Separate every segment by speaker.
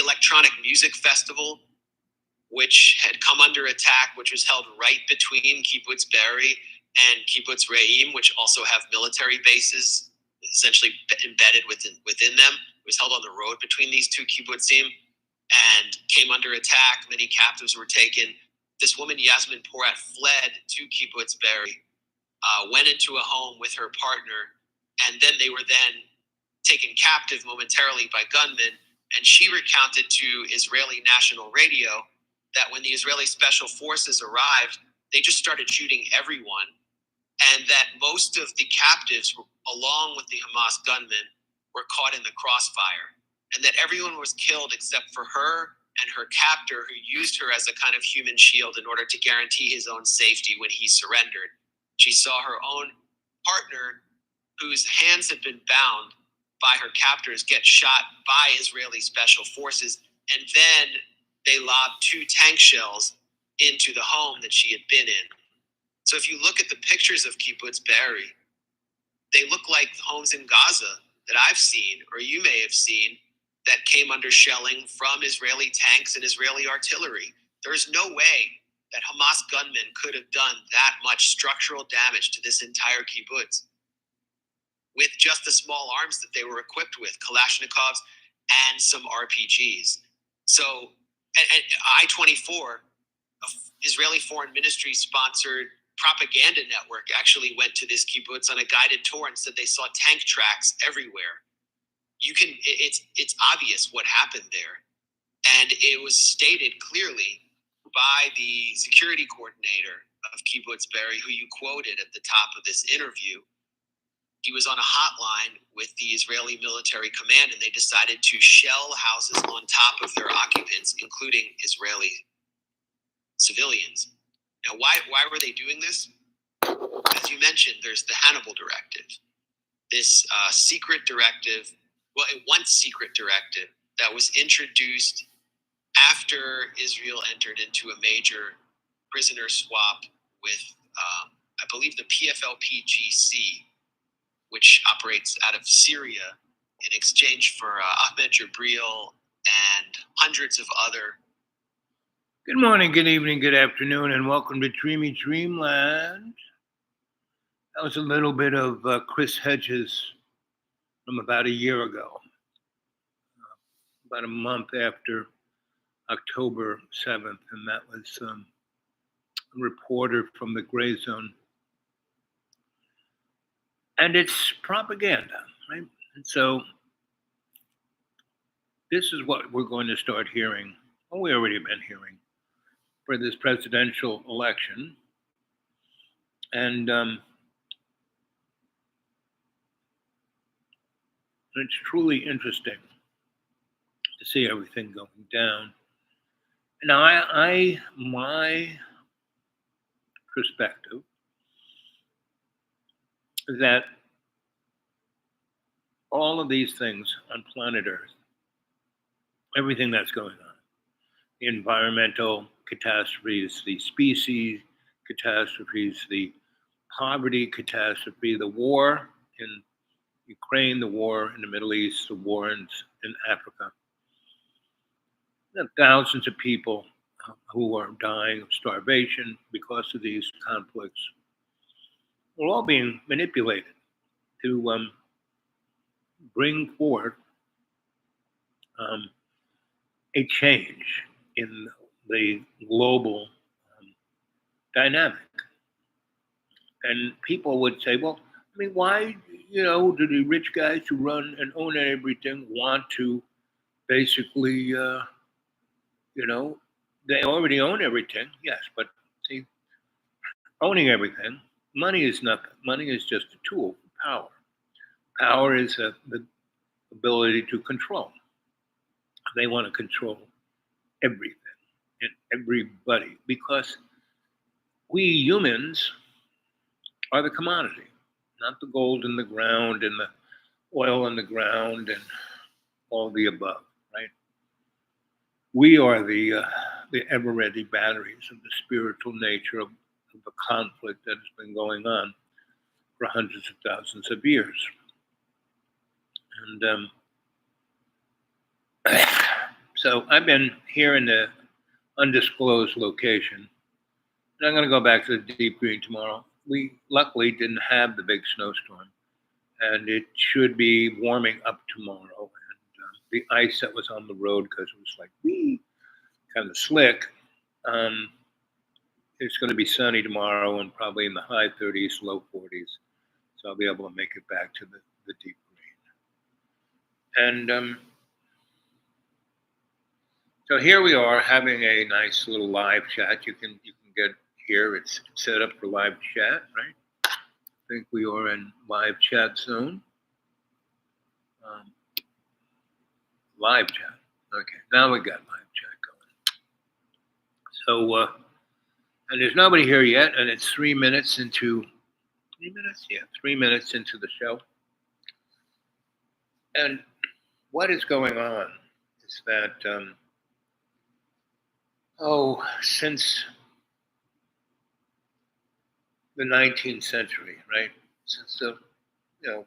Speaker 1: electronic music festival, which had come under attack, which was held right between Kibbutz Be'eri and Kibbutz Re'im, which also have military bases essentially embedded within them. It was held on the road between these two kibbutzim and came under attack. Many captives were taken. This woman, Yasmin Porat, fled to Kibbutz Be'eri, went into a home with her partner, and then they were then taken captive momentarily by gunmen. And she recounted to Israeli national radio that when the Israeli special forces arrived, they just started shooting everyone, and that most of the captives, along with the Hamas gunmen, were caught in the crossfire, and that everyone was killed except for her and her captor, who used her as a kind of human shield in order to guarantee his own safety when he surrendered. She saw her own partner, whose hands had been bound by her captors, get shot by Israeli special forces, and then they lobbed 2 tank shells into the home that she had been in. So if you look at the pictures of Kibbutz Be'eri, they look like homes in Gaza that I've seen, or you may have seen, that came under shelling from Israeli tanks and Israeli artillery. There's no way that Hamas gunmen could have done that much structural damage to this entire kibbutz with just the small arms that they were equipped with, Kalashnikovs and some RPGs. So, and I-24, Israeli Foreign Ministry sponsored propaganda network, actually went to this kibbutz on a guided tour and said they saw tank tracks everywhere. It's obvious what happened there. And it was stated clearly by the security coordinator of Kibbutz Be'eri, who you quoted at the top of this interview. He was on a hotline with the Israeli military command, and they decided to shell houses on top of their occupants, including Israeli civilians. Now, why were they doing this? As you mentioned, there's the Hannibal Directive, this secret directive, well, a once secret directive that was introduced after Israel entered into a major prisoner swap with, I believe, the PFLP-GC, which operates out of Syria, in exchange for Ahmed Jibril and hundreds of other.
Speaker 2: Good morning, good evening, good afternoon, and welcome to Dreamy Dreamland. That was a little bit of Chris Hedges from about a year ago, about a month after October 7th, and that was a reporter from the Gray Zone. And it's propaganda, right? And so this is what we're going to start hearing, well, we already been hearing, for this presidential election. And it's truly interesting to see everything going down. Now, my perspective is that all of these things on planet Earth, everything that's going on, the environmental catastrophes, the species catastrophes, the poverty catastrophe, the war in Ukraine, the war in the Middle East, the war in Africa, thousands of people who are dying of starvation because of these conflicts, are all being manipulated to bring forth a change in the global dynamic. And people would say, well, I mean, why, do the rich guys who run and own everything want to basically, they already own everything, yes, but see, owning everything, money is nothing. Money is just a tool for power. Power is the ability to control. They want to control everything and everybody because we humans are the commodity, not the gold in the ground and the oil in the ground and all the above, right? We are the ever-ready batteries of the spiritual nature of the conflict that has been going on for hundreds of thousands of years. And So I've been here in the undisclosed location. And I'm going to go back to the Deep Green tomorrow. We luckily didn't have the big snowstorm, and it should be warming up tomorrow. And the ice that was on the road, because it was like wee, kind of slick, um, it's going to be sunny tomorrow and probably in the high 30s, low 40s. So I'll be able to make it back to the Deep Green. And so here we are having a nice little live chat. You can get here. It's set up for live chat, right? I think we are in live chat zone. Live chat. Okay, now we got live chat going. So, and there's nobody here yet, and it's 3 minutes into 3 minutes. Yeah, 3 minutes into the show. And what is going on is that since the 19th century, right? Since the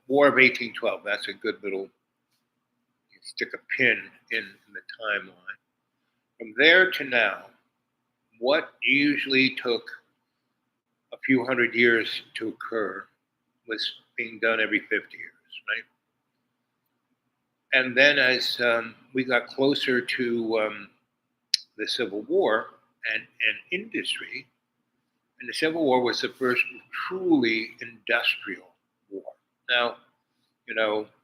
Speaker 2: War of 1812, that's a good little, you stick a pin in the timeline. From there to now, what usually took a few hundred years to occur was being done every 50 years, right? And then as we got closer to the Civil War and industry, and the Civil War was the first truly industrial war. Now,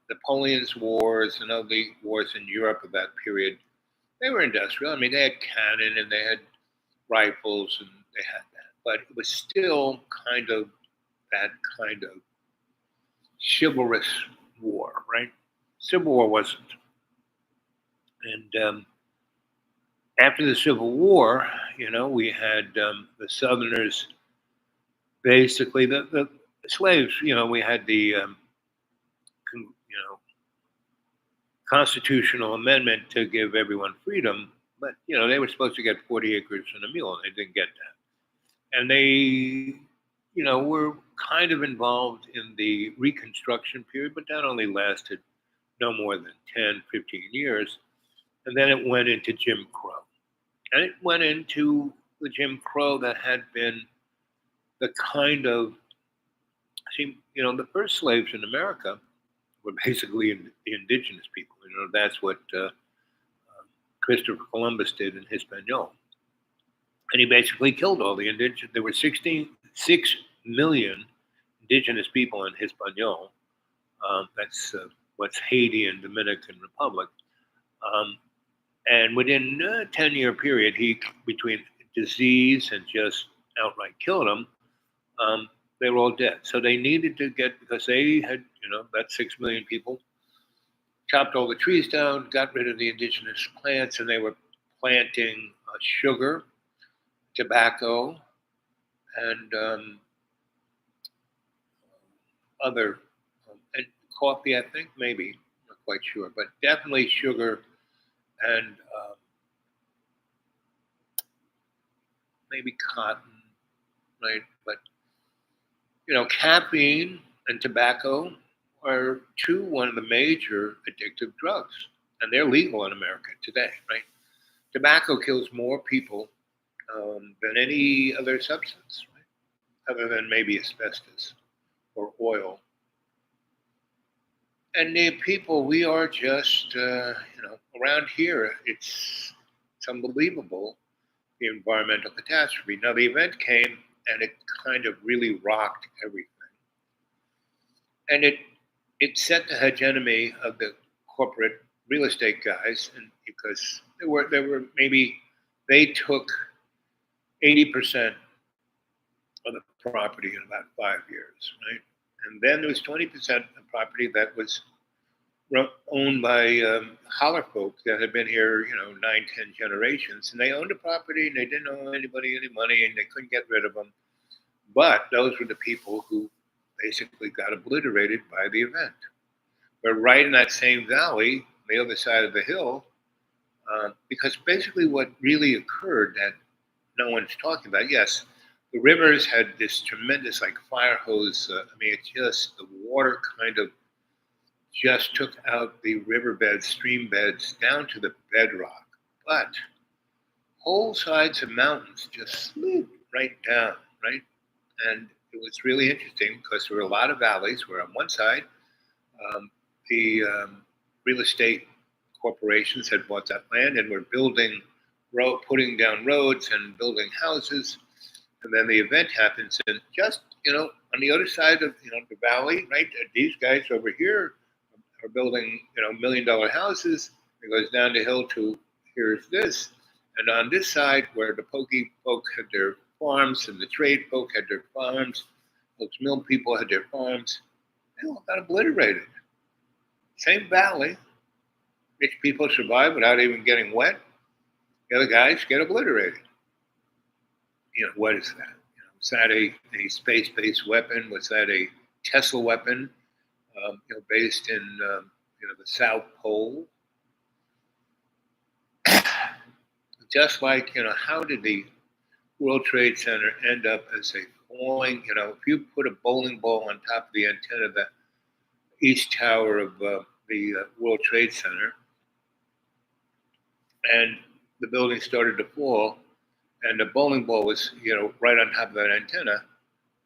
Speaker 2: Napoleon's wars and other wars in Europe of that period, they were industrial. I mean, they had cannon and they had rifles and they had that. But it was still kind of that kind of chivalrous war, right? Civil War wasn't. And after the Civil War, we had the Southerners, basically the slaves. We had the constitutional amendment to give everyone freedom, but they were supposed to get 40 acres and a mule, and they didn't get that. And they, were kind of involved in the Reconstruction period, but that only lasted no more than 10, 15 years. And then it went into Jim Crow. And it went into the Jim Crow that had been the kind of, the first slaves in America were basically the indigenous people. That's what Christopher Columbus did in Hispaniola. And he basically killed all the indigenous. There were 6 million indigenous people in Hispaniola. That's what's Haiti and Dominican Republic. And within a 10-year period, between disease and just outright killing them, they were all dead. So they needed to because they had, that 6 million people, chopped all the trees down, got rid of the indigenous plants, and they were planting sugar, tobacco, and other, and coffee, I think, maybe, not quite sure, but definitely sugar and maybe cotton, right? But, caffeine and tobacco are one of the major addictive drugs, and they're legal in America today, right? Tobacco kills more people than any other substance, right? Other than maybe asbestos or oil. And the people, we are just, around here, it's unbelievable, the environmental catastrophe. Now, the event came and it kind of really rocked everything. And it set the hegemony of the corporate real estate guys, and because there were maybe they took 80% of the property in about 5 years, right? And then there was 20% of property that was owned by holler folk that had been here, 9, 10 generations, and they owned the property and they didn't owe anybody any money and they couldn't get rid of them. But those were the people who basically got obliterated by the event. But right in that same valley, on the other side of the hill, because basically what really occurred that no one's talking about, yes, the rivers had this tremendous fire hose. It's just the water kind of just took out the riverbeds, stream beds down to the bedrock. but whole sides of mountains just slid right down, right? And it was really interesting because there were a lot of valleys where on one side, the real estate corporations had bought that land and were putting down roads and building houses. And then the event happens, and just on the other side of the valley, right? These guys over here are building $1 million houses. It goes down the hill to here's this, and on this side where the pokey folk had their farms and the trade folk had their farms, those mill people had their farms, they all got obliterated. Same valley. Rich people survive without even getting wet. The other guys get obliterated. What is that? Was that a space-based weapon? Was that a Tesla weapon, based in the South Pole? Just like how did the World Trade Center end up as a falling? If you put a bowling ball on top of the antenna of the east tower of the World Trade Center, and the building started to fall, and the bowling ball was, right on top of that antenna,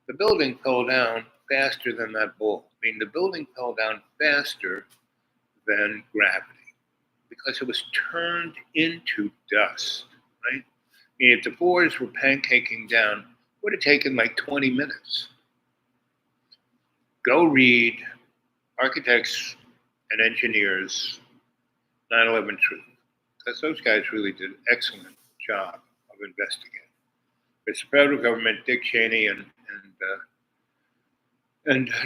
Speaker 2: the building fell down faster than that ball. I mean, the building fell down faster than gravity because it was turned into dust, right? I mean, if the boards were pancaking down, it would have taken like 20 minutes. Go read Architects and Engineers 9/11 Truth, because those guys really did an excellent job of investigating. It's the federal government, Dick Cheney and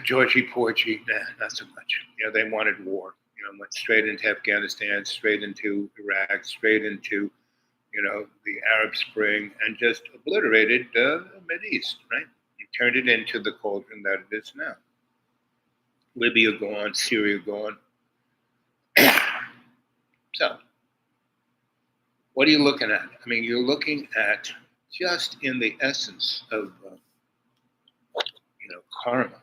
Speaker 2: Georgie Porgy, not so much. They wanted war. Went straight into Afghanistan, straight into Iraq, straight into the Arab Spring, and just obliterated the Mideast, right? And turned it into the cauldron that it is now. Libya gone, Syria gone. So, what are you looking at? I mean, you're looking at just in the essence of, karma.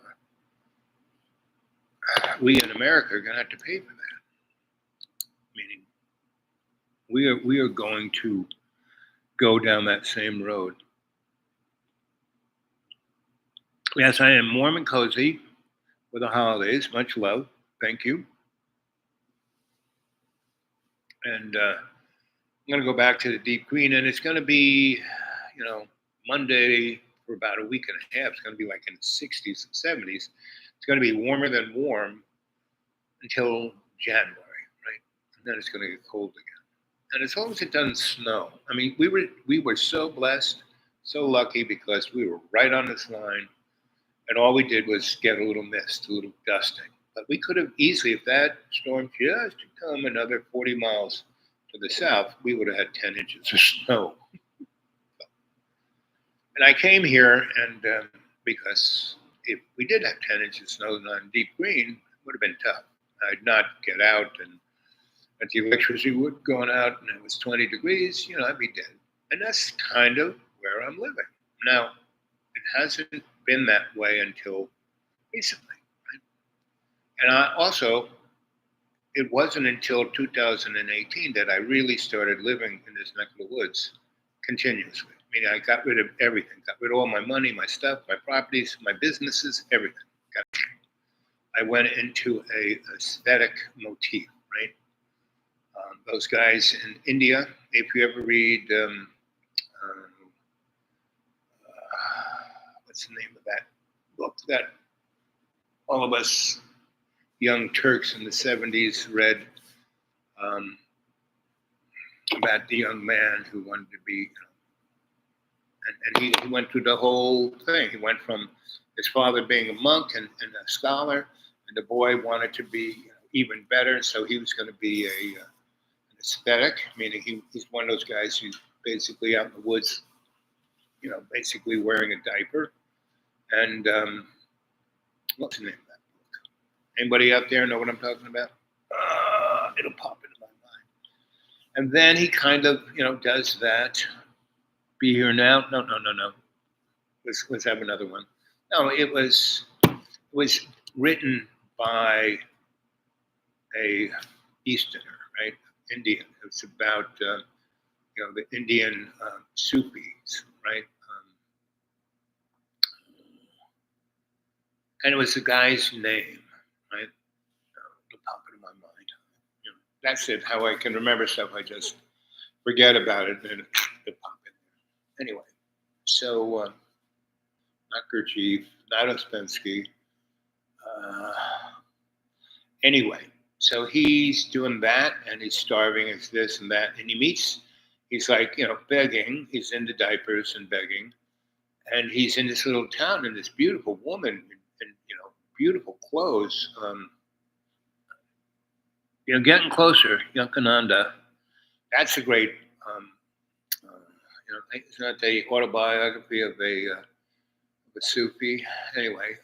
Speaker 2: We in America are going to have to pay for that. Meaning, we are going to go down that same road. Yes, I am warm and cozy for the holidays. Much love. Thank you. And I'm going to go back to the deep green, and it's going to be, Monday for about a week and a half. It's going to be like in the 60s and 70s. It's going to be warmer than warm until January, right? And then it's going to get cold again. And as long as it doesn't snow, I mean, we were so blessed, so lucky because we were right on this line, and all we did was get a little mist, a little dusting. But we could have easily, if that storm just come another 40 miles to the south, we would have had 10 inches of snow. And I came here, and because if we did have 10 inches of snow on deep green, it would have been tough. I'd not get out, and if the electricity would have gone out and it was 20 degrees, I'd be dead. And that's kind of where I'm living. Now, it hasn't been that way until recently. And it wasn't until 2018 that I really started living in this neck of the woods continuously. I mean, I got rid of everything, got rid of all my money, my stuff, my properties, my businesses, everything. I went into a aesthetic motif, right? Those guys in India, if you ever read, what's the name of that book that all of us young Turks in the 70s read, about the young man who wanted to be, and he went through the whole thing. He went from his father being a monk and a scholar, and the boy wanted to be even better, so he was going to be an aesthetic, meaning he's one of those guys who's basically out in the woods, basically wearing a diaper. And what's the name of that book? Anybody out there know what I'm talking about? It'll pop into my mind. And then he kind of, does that. Be Here Now? No. Let's have another one. No, it was written by a Easterner, right? Indian. It's about the Indian Sufis, right? And it was the guy's name, right? The top of my mind. That's it. How I can remember stuff, I just forget about it, and it pop in. Anyway, so not Gurdjieff, not Ouspensky. Uh, anyway, so he's doing that, and he's starving. It's this and that, and he meets. He's like, begging. He's into diapers and begging, and he's in this little town, and this beautiful woman in beautiful clothes. Getting closer, Yogananda. That's a great. It's not the autobiography of a Sufi. Anyway,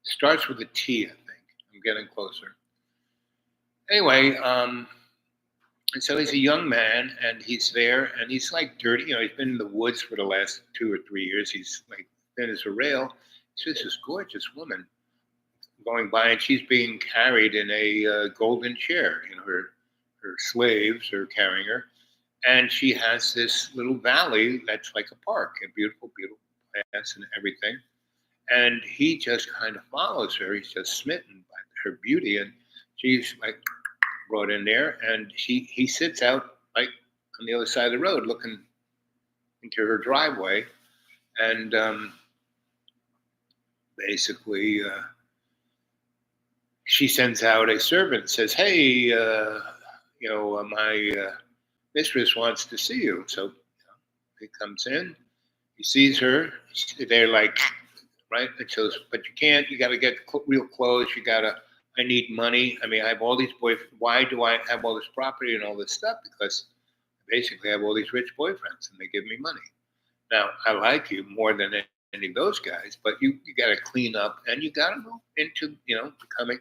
Speaker 2: starts with a T, I think. I'm getting closer. Anyway, and so he's a young man, and he's there, and he's like dirty. He's been in the woods for the last 2 or 3 years. He's like thin as a rail. So this gorgeous woman going by, and she's being carried in a golden chair. Her slaves are carrying her, and she has this little valley that's like a park, a beautiful, beautiful plants and everything. And he just kind of follows her. He's just smitten by her beauty, and she's like brought in there, and he sits out like on the other side of the road, looking into her driveway, and basically she sends out a servant, says, "Hey, my mistress wants to see you." So he comes in, he sees her. They're like, right? And she goes, "But you can't. You got to get real close. I need money. I mean, I have all these boyfriends. Why do I have all this property and all this stuff? Because basically I have all these rich boyfriends, and they give me money. Now, I like you more than any of those guys, but you got to clean up, and you got to move into, becoming."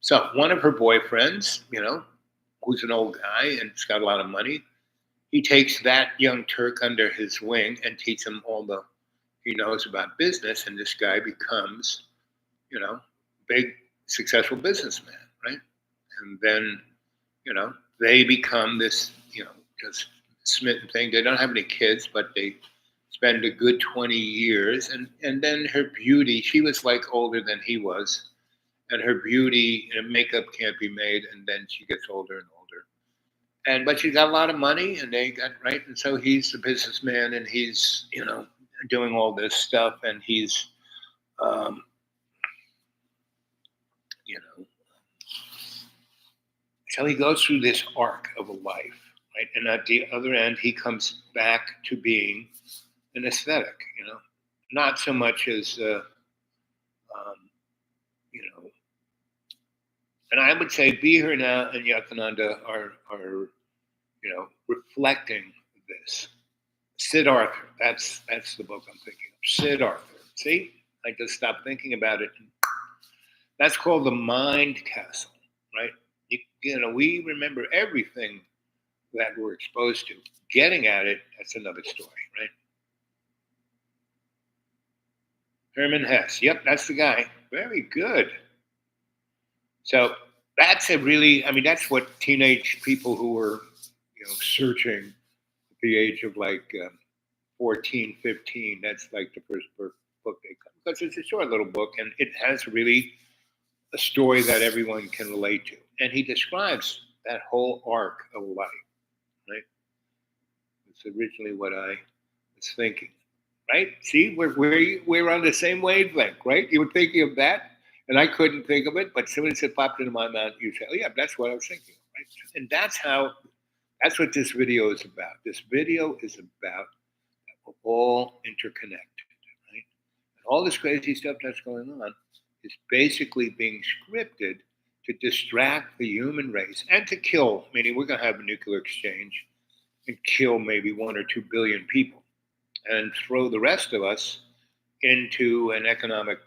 Speaker 2: So one of her boyfriends, who's an old guy and has got a lot of money, he takes that young Turk under his wing and teaches him all he knows about business, and this guy becomes, big, successful businessman, right? And then, they become this, just smitten thing. They don't have any kids, but they spend a good 20 years. And then her beauty, she was like older than he was, and her beauty and makeup can't be made, and then she gets older and older. But she got a lot of money, and they got right, and so he's the businessman, and he's doing all this stuff, and he's so he goes through this arc of a life, right? And at the other end, he comes back to being an aesthetic, not so much as and I would say Bihar and Yogananda are reflecting this. Siddhartha, that's the book I'm thinking of. Siddhartha. See, I just stopped thinking about it. That's called the mind castle, right? We remember everything that we're exposed to. Getting at it, that's another story, right? Hermann Hesse. Yep, that's the guy. Very good. So that's that's what teenage people who were, searching at the age of like 14, 15, that's like the first book they come. Because it's a short little book, and it has really a story that everyone can relate to. And he describes that whole arc of life, right? It's originally what I was thinking, right? See, we're on the same wavelength, right? You were thinking of that, and I couldn't think of it, but as soon as it popped into my mind, you say, "Oh yeah, that's what I was thinking," right? And that's what this video is about. This video is about we're all interconnected, right? And all this crazy stuff that's going on is basically being scripted to distract the human race and to kill, meaning we're going to have a nuclear exchange and kill maybe 1 or 2 billion people and throw the rest of us into an economic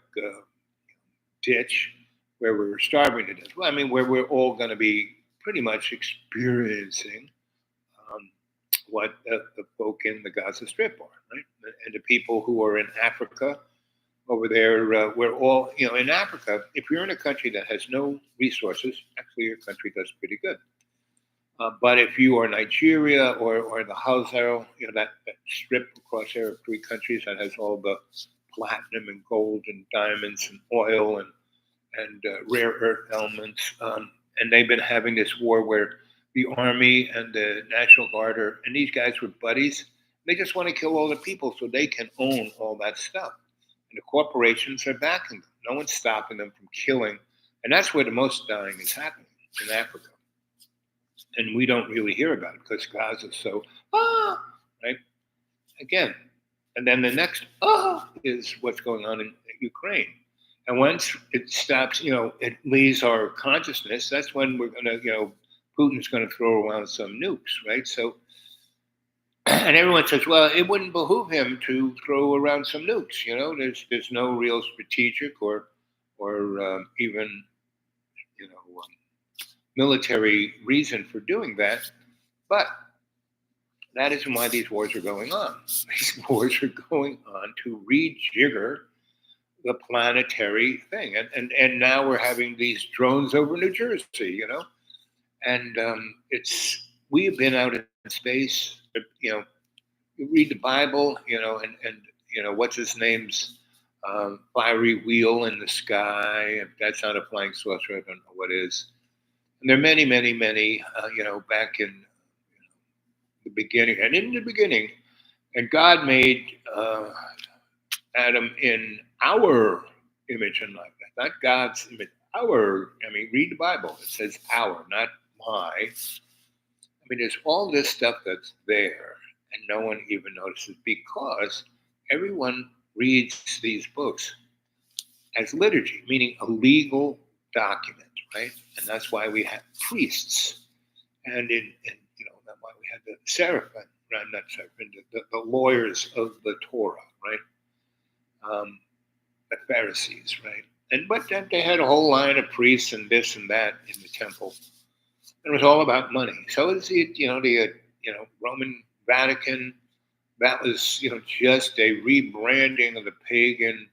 Speaker 2: ditch where we're starving to death. Well, where we're all going to be pretty much experiencing what the folk in the Gaza Strip are, right? And the people who are in Africa over there, we're all, in Africa, if you're in a country that has no resources, actually your country does pretty good. But if you are Nigeria or the Hausel, that strip across there of three countries that has all the platinum and gold and diamonds and oil and rare earth elements, and they've been having this war where the army and the National Guard and these guys were buddies. They just want to kill all the people so they can own all that stuff. And the corporations are backing them. No one's stopping them from killing. And that's where the most dying is happening, in Africa. And we don't really hear about it because Gaza's so, right? Again. And then the next, is what's going on in Ukraine. And once it stops, it leaves our consciousness, that's when we're going to, Putin's going to throw around some nukes, right? So, and everyone says, well, it wouldn't behoove him to throw around some nukes. There's no real strategic or even military reason for doing that. But that isn't why these wars are going on. These wars are going on to rejigger the planetary thing, and now we're having these drones over New Jersey, and we have been out in space, you read the Bible, and what's his name's fiery wheel in the sky. If that's not a flying saucer, I don't know what is. And there are many, many, many, back in the beginning, and God made Adam in our image and likeness, not God's image. Read the Bible. It says our, not my. There's all this stuff that's there, and no one even notices because everyone reads these books as liturgy, meaning a legal document, right? And that's why we have priests, and that's why we had the seraphim, not seraphim, the lawyers of the Torah, right? The Pharisees, right? But then they had a whole line of priests and this and that in the temple. And it was all about money. So it's the Roman Vatican. That was just a rebranding of the pagan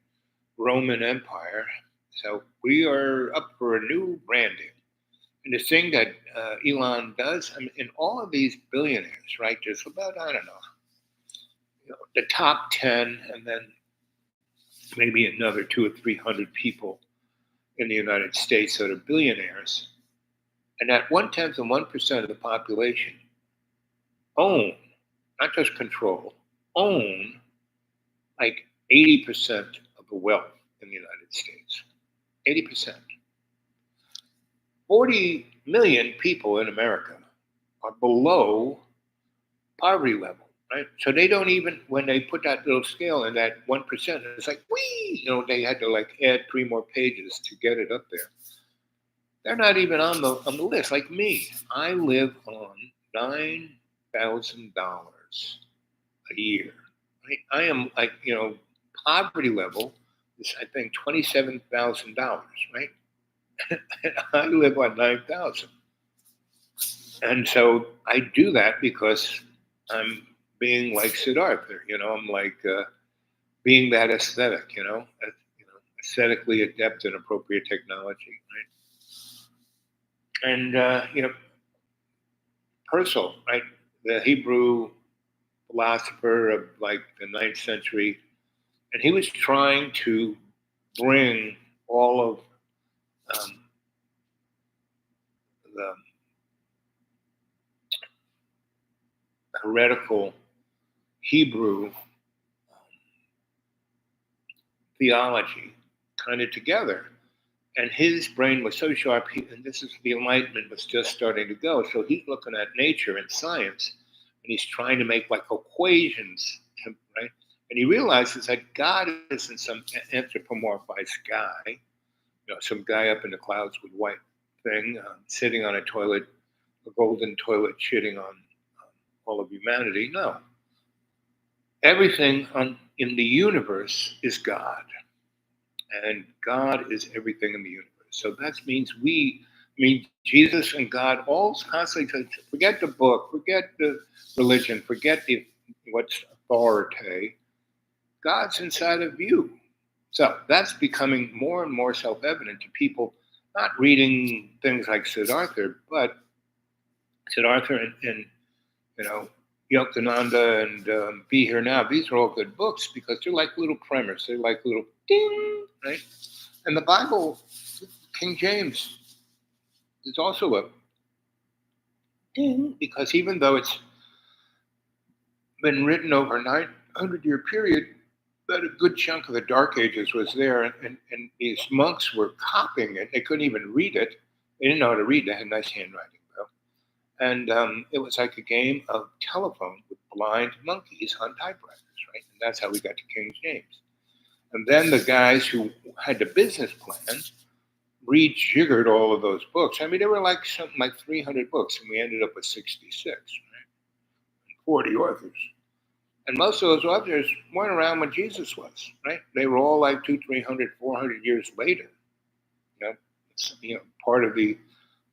Speaker 2: Roman Empire. So we are up for a new branding. And the thing that Elon does, in all of these billionaires, right? There's about the top 10, and then maybe another 200 or 300 people in the United States that are billionaires. And that 1/10 of 1% of the population own, not just control, own like 80% of the wealth in the United States. 80%. 40 million people in America are below poverty level, right? So they don't even, when they put that little scale in that 1%, it's like, whee! They had to add 3 more pages to get it up there. They're not even on the list. Like me, I live on $9,000 a year. Right? I am poverty level is I think $27,000, right? I live on 9,000, and so I do that because I'm being like Siddhartha. I'm being that aesthetic. Aesthetically adept in appropriate technology, right? And Persil, right, the Hebrew philosopher of the 9th century, and he was trying to bring all of the heretical Hebrew theology kind of together. And his brain was so sharp, and this is the Enlightenment was just starting to go. So he's looking at nature and science, and he's trying to make equations, right? And he realizes that God isn't some anthropomorphized guy, some guy up in the clouds with white thing, sitting on a toilet, a golden toilet, shitting on all of humanity. No. Everything in the universe is God. And God is everything in the universe. So that means Jesus and God all constantly say, forget the book, forget the religion, forget what's authority. God's inside of you. So that's becoming more and more self-evident to people, not reading things like Siddhartha, but Siddhartha and you know, Yogananda and Be Here Now. These are all good books because they're like little primers. They're like little ding, right? And the Bible, King James, is also a ding because even though it's been written over a 900-year period, that a good chunk of the Dark Ages was there, and these monks were copying it. They couldn't even read it. They didn't know how to read. They had nice handwriting, though. And it was like a game of telephone with blind monkeys on typewriters, right? And that's how we got to King James. And then the guys who had the business plan rejiggered all of those books. I mean, there were like something like 300 books, and we ended up with 66, right? And 40 authors. And most of those authors weren't around when Jesus was, right? They were all like 200, 300, 400 years later. You know, it's, part of the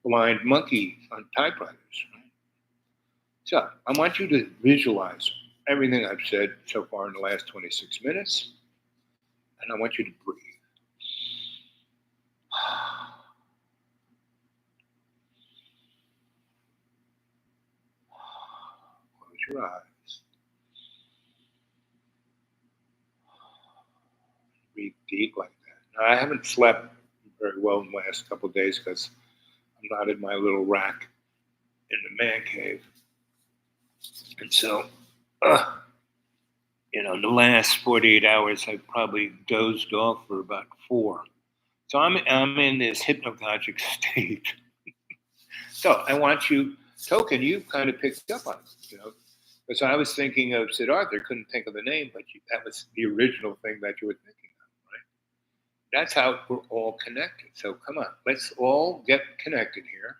Speaker 2: blind monkey on typewriters. Right? So I want you to visualize everything I've said so far in the last 26 minutes, and I want you to breathe. Close your eyes. Breathe deep like that. Now, I haven't slept very well in the last couple of days because I'm not in my little rack in the man cave. And so, in the last 48 hours, I probably dozed off for about 4. So I'm in this hypnagogic state. So I want you, Token, you kind of picked up on it, because I was thinking of Siddhartha, couldn't think of the name, but that was the original thing that you were thinking of, right? That's how we're all connected. So come on, let's all get connected here.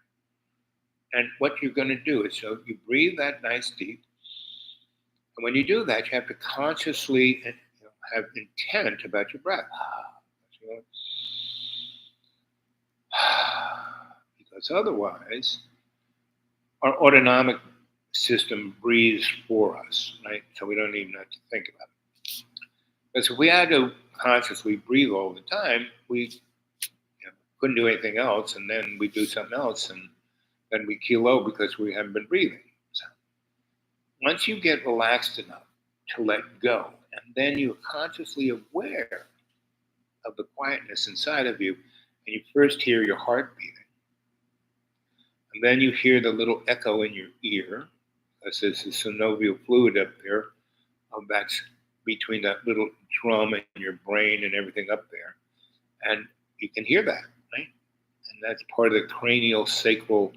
Speaker 2: And what you're going to do is, so you breathe that nice deep. And when you do that, you have to consciously have intent about your breath. Because otherwise, our autonomic system breathes for us, right? So we don't even have to think about it. Because if we had to consciously breathe all the time, we couldn't do anything else, and then we do something else, and then we keel over because we haven't been breathing. So once you get relaxed enough to let go, and then you're consciously aware of the quietness inside of you, and you first hear your heart beating, and then you hear the little echo in your ear, because there's the synovial fluid up there, that's between that little drum and your brain and everything up there, and you can hear that, right? And that's part of the cranial sacral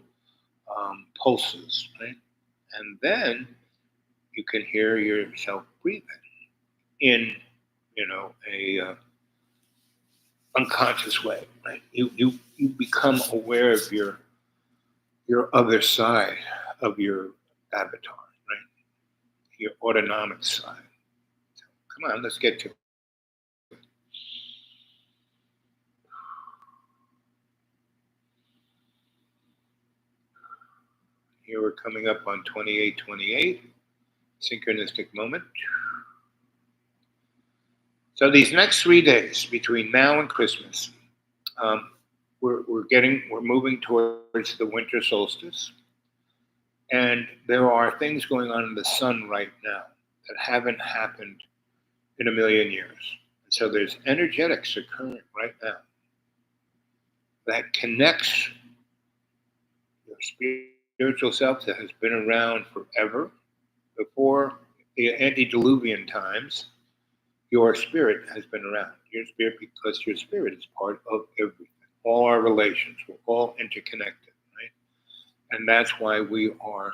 Speaker 2: pulses, right? And then you can hear yourself breathing in, a unconscious way, right? You become aware of your other side of your avatar, right? Your autonomic side. So, come on, let's get to it. Here we're coming up on 2828, synchronistic moment. So these next 3 days between now and Christmas, we're moving towards the winter solstice, and there are things going on in the sun right now that haven't happened in a million years. And so there's energetics occurring right now that connects your spiritual self that has been around forever. Before the antediluvian times, your spirit has been around. Your spirit, because your spirit is part of everything. All our relations, we're all interconnected, right? And that's why we are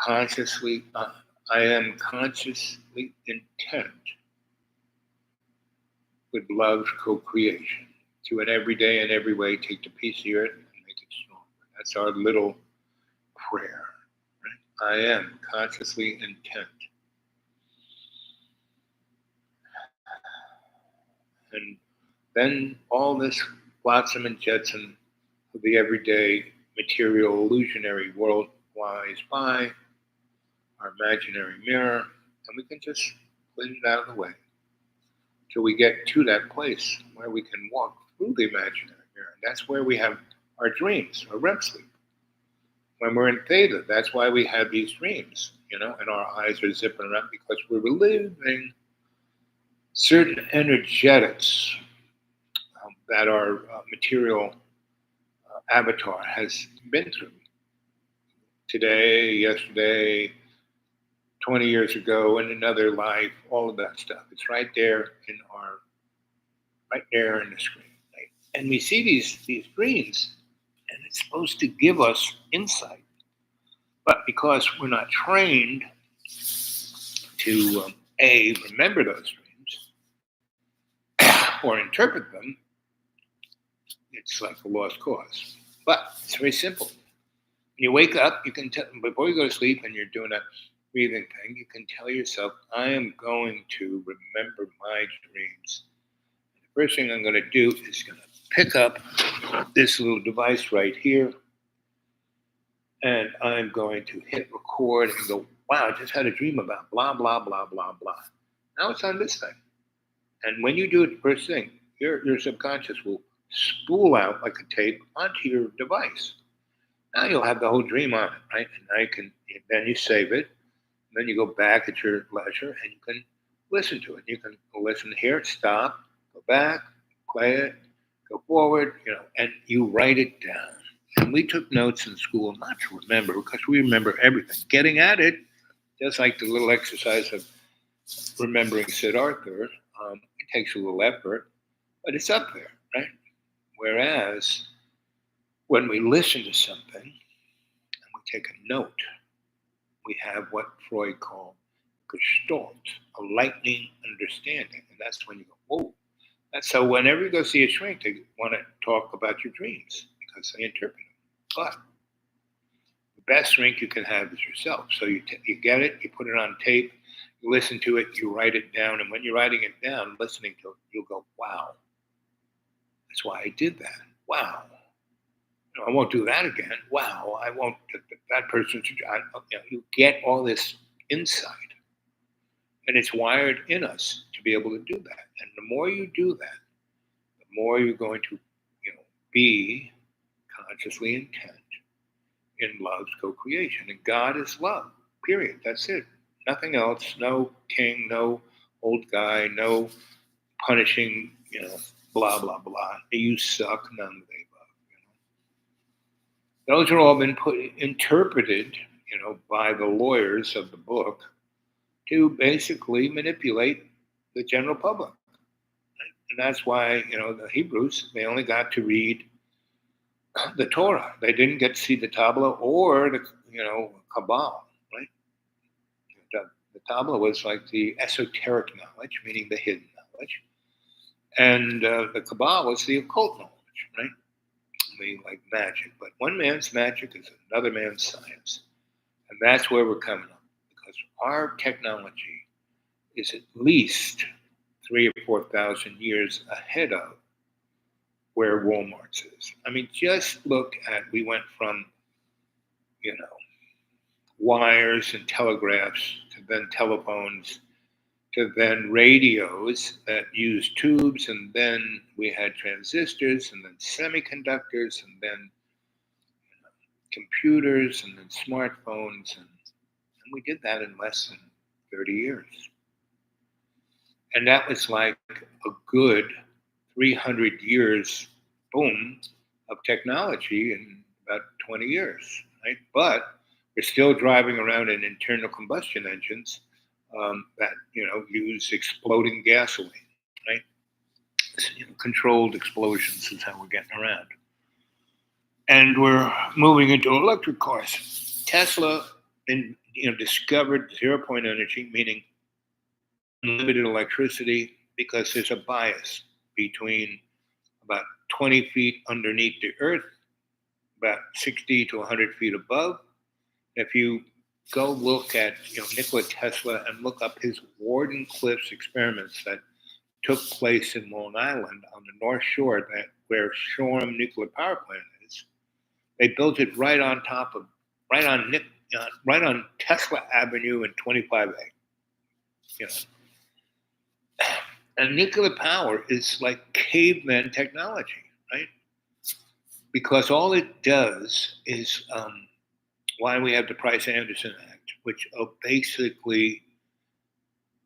Speaker 2: consciously, I am consciously intent with love's co-creation to in every day and every way take the piece of the earth and make it stronger. That's our little prayer, right? I am consciously intent. And then all this flotsam and jetsam of the everyday material illusionary world flies by, our imaginary mirror, and we can just clean it out of the way till we get to that place where we can walk through the imaginary mirror. And that's where we have our dreams, our REM sleep. when we're in theta. That's why we have these dreams, and our eyes are zipping around because we're reliving certain energetics that our material avatar has been through today, yesterday, 20 years ago, in another life, all of that stuff. It's right there in the screen. Right? And we see these dreams, and it's supposed to give us insight. But because we're not trained to remember those dreams or interpret them, it's like a lost cause. But it's very simple. When you wake up, you can tell, before you go to sleep and you're doing a breathing thing, you can tell yourself, I am going to remember my dreams. The first thing I'm going to do is going to pick up this little device right here, and I'm going to hit record and go, wow, I just had a dream about blah, blah, blah, blah, blah. Now it's on this thing. And when you do it first thing, your subconscious will spool out like a tape onto your device. Now you'll have the whole dream on it, right? And then you save it. And then you go back at your leisure and you can listen to it. You can listen here, stop, go back, play it, go forward, and you write it down. And we took notes in school not to remember because we remember everything. Getting at it, just like the little exercise of remembering Siddhartha, it takes a little effort, but it's up there, right? Whereas when we listen to something and we take a note, we have what Freud called Gestalt, a lightning understanding. And that's when you go, whoa. So whenever you go see a shrink, they want to talk about your dreams because they interpret them. But the best shrink you can have is yourself. So you get it, you put it on tape, you listen to it, you write it down. And when you're writing it down, listening to it, you'll go, wow. That's why I did that. Wow. I won't do that again. Wow. I won't. That person's. You get all this insight, and it's wired in us to be able to do that. And the more you do that, the more you're going to, be consciously intent in love's co-creation. And God is love. Period. That's it. Nothing else. No king. No old guy. No punishing. Blah blah blah. You suck. None of the above. Those are all been interpreted, by the lawyers of the book to basically manipulate the general public. And that's why, the Hebrews, they only got to read the Torah. They didn't get to see the Tabla or the, Kabbalah, right? The Tabla was like the esoteric knowledge, meaning the hidden knowledge. And the Kabbalah was the occult knowledge, right? Like magic, but one man's magic is another man's science, and that's where we're coming up because our technology is at least 3,000 or 4,000 years ahead of where Walmart's is. I mean, just look at we went from wires and telegraphs to then telephones to then radios that used tubes, and then we had transistors, and then semiconductors, and then computers, and then smartphones, and we did that in less than 30 years. And that was like a good 300 years, boom, of technology in about 20 years, right? But we're still driving around in internal combustion engines that use exploding gasoline, right? Controlled explosions is how we're getting around, and we're moving into electric cars. Tesla, discovered zero-point energy, meaning unlimited electricity, because there's a bias between about 20 feet underneath the earth, about 60 to 100 feet above. If you go look at Nikola Tesla and look up his Wardenclyffe experiments that took place in Long Island on the North Shore, where Shoreham Nuclear Power Plant is. They built it right on Tesla Avenue in 25A. And nuclear power is like caveman technology, right? Because all it does is why we have the Price-Anderson Act, which basically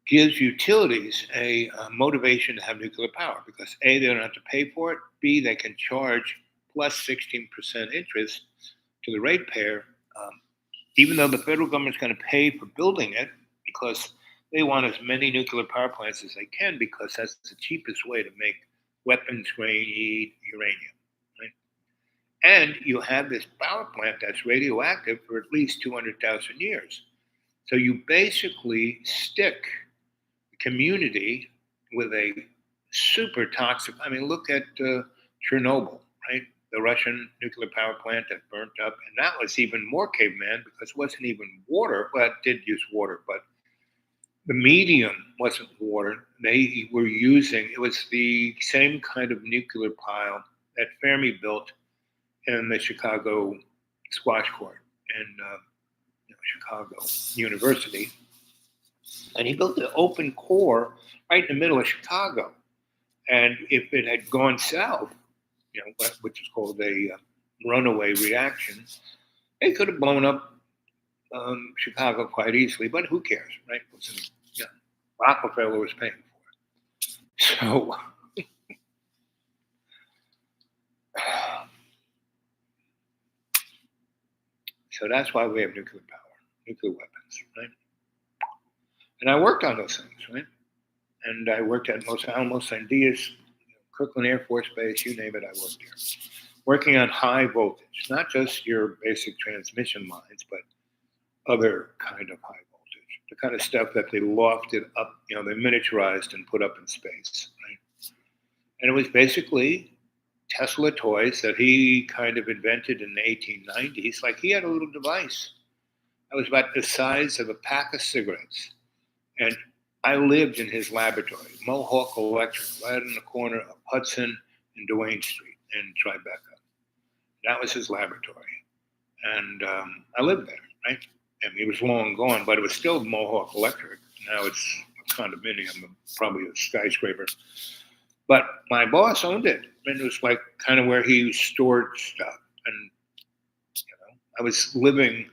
Speaker 2: gives utilities a motivation to have nuclear power because A, they don't have to pay for it, B, they can charge plus 16% interest to the ratepayer, even though the federal government's going to pay for building it because they want as many nuclear power plants as they can because that's the cheapest way to make weapons grade uranium. Right? And you have this power plant that's radioactive for at least 200,000 years. So you basically stick the community with a super toxic. I mean, look at Chernobyl, right? The Russian nuclear power plant that burnt up, and that was even more caveman because it wasn't even water. Well, it did use water, but the medium wasn't water. They were using it was the same kind of nuclear pile that Fermi built in the Chicago squash court in Chicago University, and he built an open core right in the middle of Chicago. And if it had gone south, which is called a runaway reaction, it could have blown up Chicago quite easily. But who cares, right? Rockefeller was paying for it. So that's why we have nuclear power, nuclear weapons, right? And I worked on those things, right? And I worked at Los Alamos, Sandias, Kirkland Air Force Base, you name it, I worked here. Working on high voltage, not just your basic transmission lines, but other kind of high voltage, the kind of stuff that they lofted up, they miniaturized and put up in space, right? And it was basically Tesla toys that he kind of invented in the 1890s. Like he had a little device that was about the size of a pack of cigarettes. And I lived in his laboratory, Mohawk Electric, right in the corner of Hudson and Duane Street in Tribeca. That was his laboratory. And I lived there, right? And he was long gone, but it was still Mohawk Electric. Now it's a condominium, probably a skyscraper. But my boss owned it. And it was like kind of where he stored stuff. And, I was living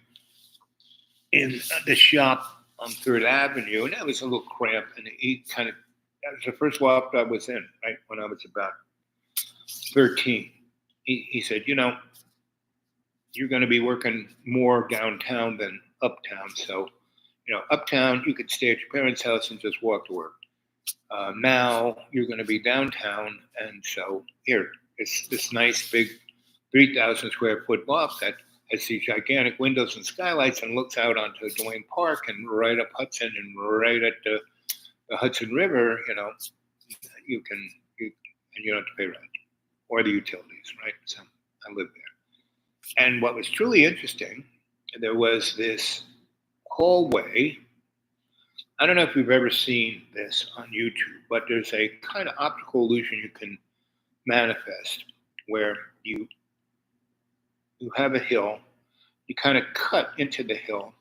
Speaker 2: in the shop on Third Avenue, and that was a little cramped. And that was the first loft I was in, right, when I was about 13. He said, you're going to be working more downtown than uptown. So, uptown, you could stay at your parents' house and just walk to work. Now you're going to be downtown. And so here, it's this nice big 3,000 square foot loft that has these gigantic windows and skylights and looks out onto Duane Park and right up Hudson and right at the Hudson River, you don't have to pay rent or the utilities, right? So I lived there. And what was truly interesting, there was this hallway. I don't know if you've ever seen this on YouTube, but there's a kind of optical illusion you can manifest where you have a hill, you kind of cut into the hill,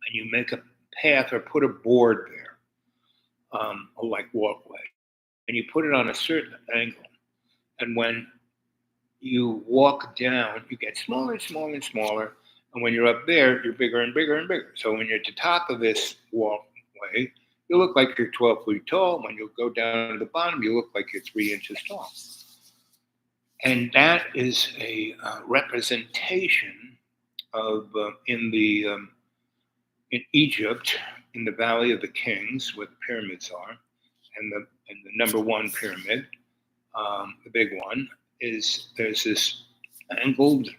Speaker 2: and you make a path or put a board there, like walkway, and you put it on a certain angle. And when you walk down, you get smaller and smaller and smaller. And when you're up there, you're bigger and bigger and bigger. So when you're at the top of this walkway, you look like you're 12 feet tall. When you go down to the bottom, you look like you're 3 inches tall. And that is a representation of in Egypt, in the Valley of the Kings, where the pyramids are, and the number one pyramid, the big one, there's this angled,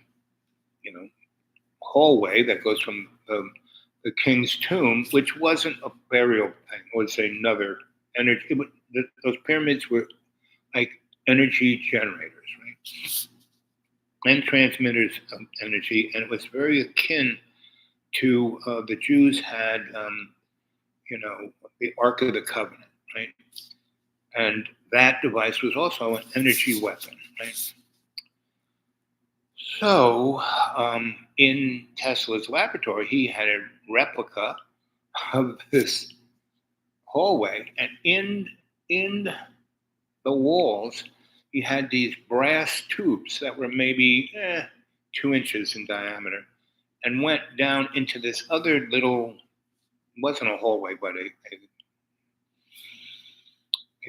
Speaker 2: hallway that goes from the king's tomb, which wasn't a burial thing. It was another energy. Those pyramids were like energy generators, right? And transmitters of energy, and it was very akin to the Jews had, the Ark of the Covenant, right? And that device was also an energy weapon, right? So in Tesla's laboratory, he had a replica of this hallway, and in the walls, he had these brass tubes that were maybe 2 inches in diameter, and went down into this other little, it wasn't a hallway, but a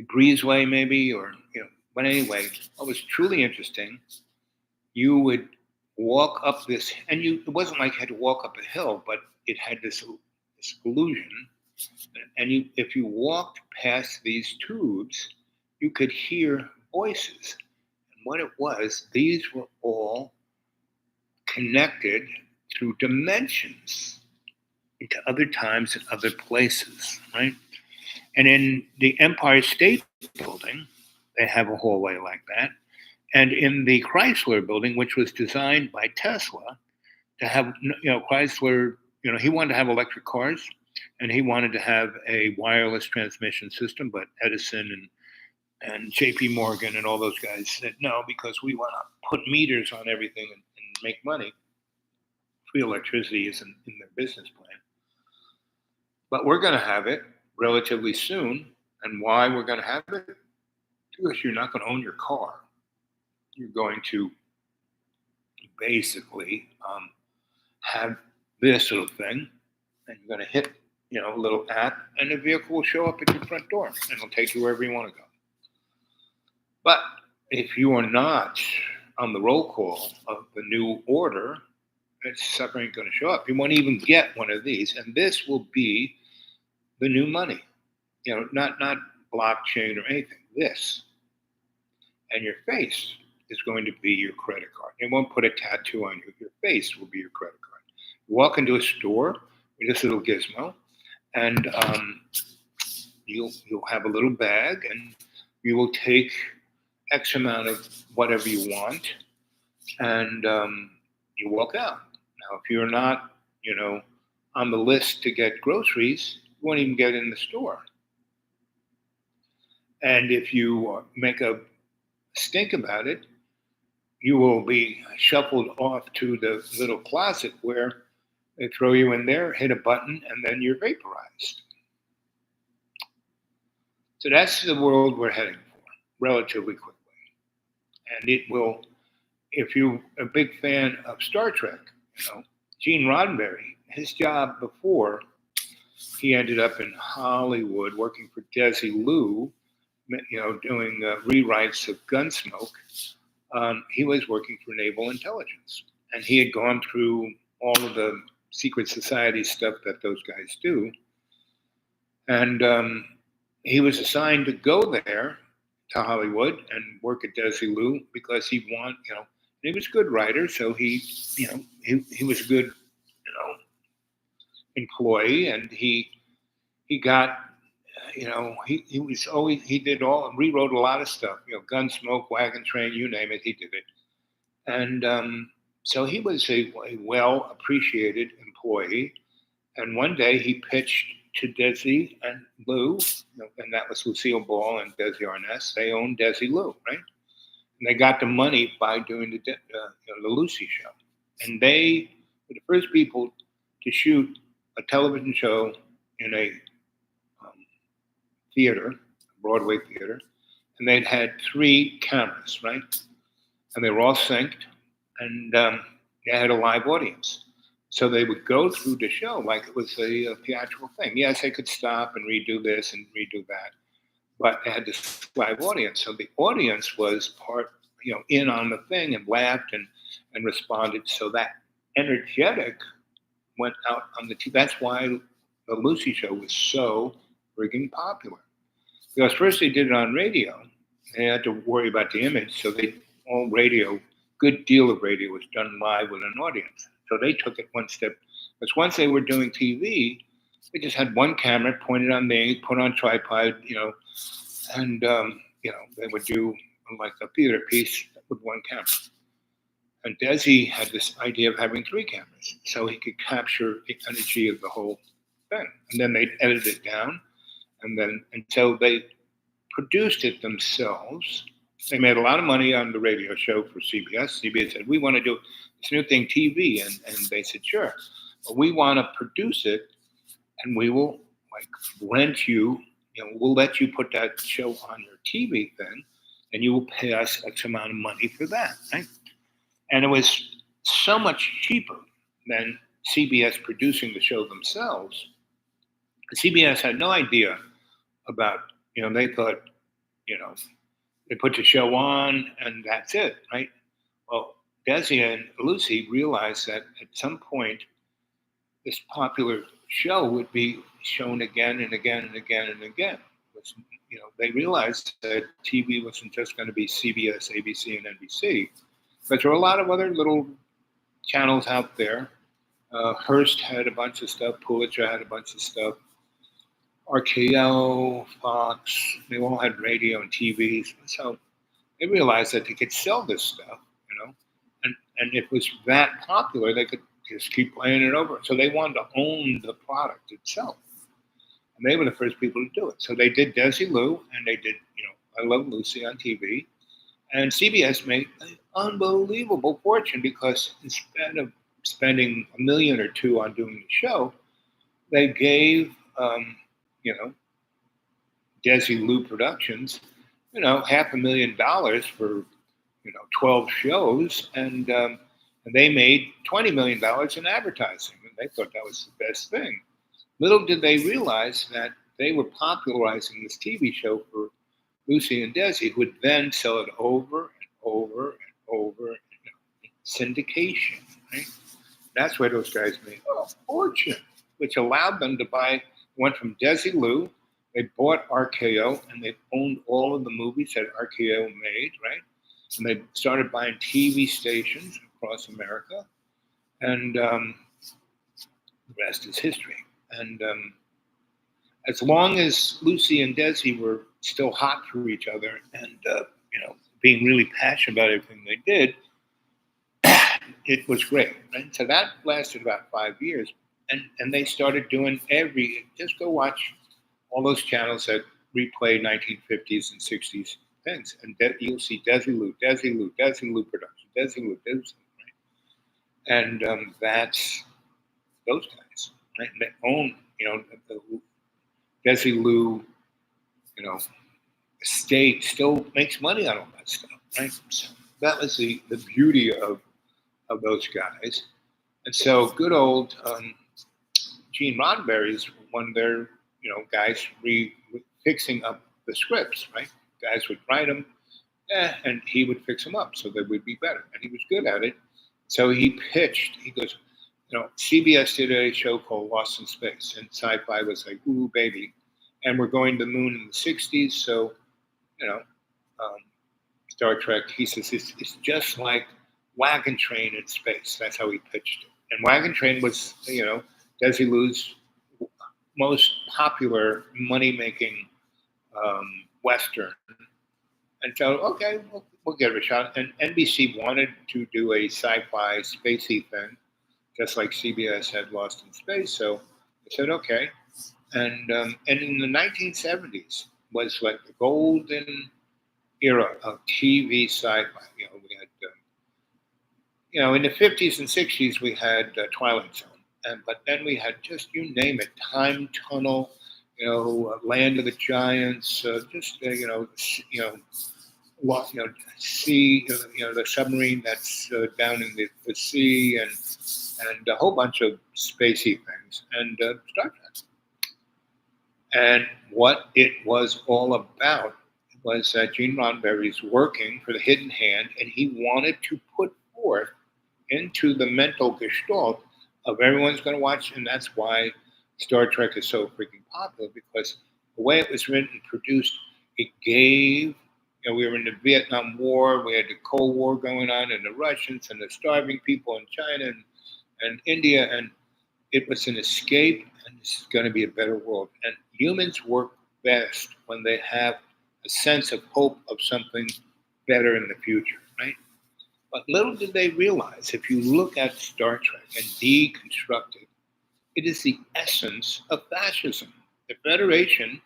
Speaker 2: breezeway maybe, or, but anyway, what was truly interesting, you would walk up this, and it wasn't like you had to walk up a hill, but it had this illusion. And if you walked past these tubes, you could hear voices. And what it was, these were all connected through dimensions into other times and other places, right? And in the Empire State Building, they have a hallway like that. And in the Chrysler Building, which was designed by Tesla to have, Chrysler, he wanted to have electric cars, and he wanted to have a wireless transmission system, but Edison and J.P. Morgan and all those guys said no, because we want to put meters on everything and make money. Free electricity isn't in their business plan. But we're going to have it relatively soon. And why we're going to have it? Because you're not going to own your car. You're going to basically have this little thing, and you're going to hit, a little app, and the vehicle will show up at your front door, and it'll take you wherever you want to go. But if you are not on the roll call of the new order, that sucker ain't going to show up. You won't even get one of these, and this will be the new money. Not blockchain or anything. This, and your face is going to be your credit card. They won't put a tattoo on you. Your face will be your credit card. You walk into a store with this little gizmo, and you'll have a little bag, and you will take X amount of whatever you want, and you walk out. Now, if you're not, on the list to get groceries, you won't even get in the store. And if you make a stink about it, you will be shuffled off to the little closet where they throw you in there, hit a button, and then you're vaporized. So that's the world we're heading for relatively quickly. And it will, if you're a big fan of Star Trek, Gene Roddenberry, his job before he ended up in Hollywood working for Desi Lu, doing rewrites of Gunsmoke, he was working for Naval Intelligence. And he had gone through all of the secret society stuff that those guys do. And he was assigned to go there to Hollywood and work at Desi Lu because he he was a good writer, so he was a good, employee, and he got, he did all, rewrote a lot of stuff, Gunsmoke, Wagon Train, you name it, he did it. And so he was a well appreciated employee. And one day he pitched to Desi and Lu, and that was Lucille Ball and Desi Arnaz. They owned Desi Lu, right? And they got the money by doing the Lucy show. And they were the first people to shoot a television show in a theater, Broadway theater, and they'd had 3 cameras, right? And they were all synced, and they had a live audience. So they would go through the show like it was a theatrical thing. Yes, they could stop and redo this and redo that, but they had this live audience. So the audience was in on the thing and laughed and responded. So that energetic went out on the TV. That's why the Lucy show was so frigging popular. Because first they did it on radio. They had to worry about the image. So good deal of radio was done live with an audience. So they took it one step. Because once they were doing TV, they just had one camera pointed on me, put on tripod, and they would do like a theater piece with one camera. And Desi had this idea of having 3 cameras, so he could capture the energy of the whole thing. And then they'd edit it down, and so they produced it themselves. They made a lot of money on the radio show for CBS. CBS said, we want to do this new thing, TV. And they said, sure. But we want to produce it, and we will rent you, we'll let you put that show on your TV thing, and you will pay us X amount of money for that, right? And it was so much cheaper then CBS producing the show themselves. CBS had no idea about, they thought, you know, they put the show on and that's it, right? Well, Desi and Lucy realized that at some point this popular show would be shown again and again and again and again. They realized that TV wasn't just going to be CBS, ABC, and NBC, but there were a lot of other little channels out there. Hearst had a bunch of stuff. Pulitzer had a bunch of stuff. RKO, Fox, they all had radio and TVs. So they realized that they could sell this stuff, and if it was that popular, they could just keep playing it over. So they wanted to own the product itself. And they were the first people to do it. So they did Desilu, and they did, I Love Lucy on TV. And CBS made an unbelievable fortune because instead of spending $1 million or $2 million on doing the show, they gave, Desilu Productions, $500,000 for, 12 shows, and they made $20 million in advertising, and they thought that was the best thing. Little did they realize that they were popularizing this TV show for Lucy and Desi, who would then sell it over and over and over. Syndication, right? That's where those guys made a fortune, which allowed them to went from Desilu, they bought RKO, and they owned all of the movies that RKO made, right? And they started buying TV stations across America, and the rest is history. And as long as Lucy and Desi were still hot for each other and, being really passionate about everything they did, it was great. Right? So that lasted about 5 years. And they started doing just go watch all those channels that replay 1950s and 60s things. And you'll see Desilu production, Desilu, right? And that's those guys, right? And they own, the Desilu, estate still makes money on all that stuff, right? So that was the beauty of those guys. And so good old Gene Roddenberry's one of their, guys fixing up the scripts, right? Guys would write them, and he would fix them up so they would be better. And he was good at it. So he pitched, he goes, CBS did a show called Lost in Space, and Sci-Fi was like, ooh, baby. And we're going to the moon in the 60s, so, Star Trek, he says, it's just like Wagon Train in space. That's how he pitched it. And Wagon Train was, Desilu's most popular money-making Western. And so, okay, we'll give it a shot. And NBC wanted to do a sci-fi spacey thing, just like CBS had Lost in Space. So they said, okay. And in the 1970s was like the golden era of TV sci-fi. We had, in the 50s and 60s, we had Twilight Zone. But then we had just, you name it, Time Tunnel, Land of the Giants, sea, the submarine that's down in the sea, and a whole bunch of spacey things, and Star Trek. And what it was all about was that Gene Roddenberry's working for the Hidden Hand, and he wanted to put forth into the mental gestalt of everyone's going to watch, and that's why Star Trek is so freaking popular, because the way it was written and produced, it gave, we were in the Vietnam War, we had the Cold War going on, and the Russians, and the starving people in China and India, and it was an escape, and this is going to be a better world. And humans work best when they have a sense of hope of something better in the future, right? But little did they realize, if you look at Star Trek and deconstruct it, it is the essence of fascism. The Federation,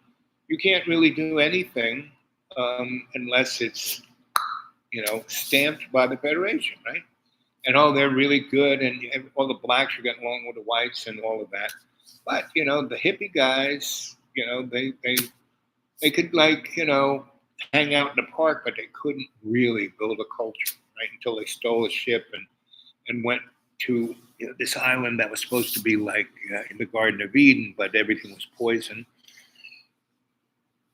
Speaker 2: you can't really do anything unless it's, stamped by the Federation, right? And they're really good, and all the blacks are getting along with the whites and all of that. But the hippie guys, they could hang out in the park, but they couldn't really build a culture, right? Until they stole a ship and went to this island that was supposed to be like in the Garden of Eden, but everything was poison.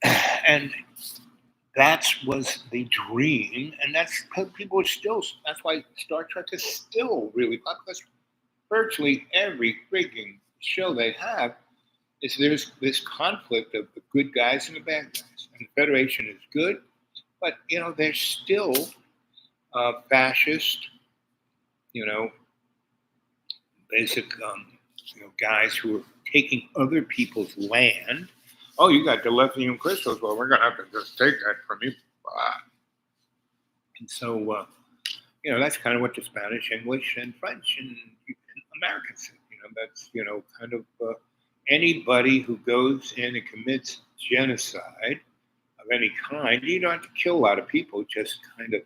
Speaker 2: And that was the dream, and that's people are still. That's why Star Trek is still really popular. Because virtually every freaking show they have is there's this conflict of the good guys and the bad guys, and the Federation is good, but they're still fascist. You know, basic guys who are taking other people's land. Oh, you got the lithium crystals. Well, we're gonna have to just take that from you. And so, that's kind of what the Spanish, English, and French and Americans say. That's kind of anybody who goes in and commits genocide of any kind. You don't have to kill a lot of people; just kind of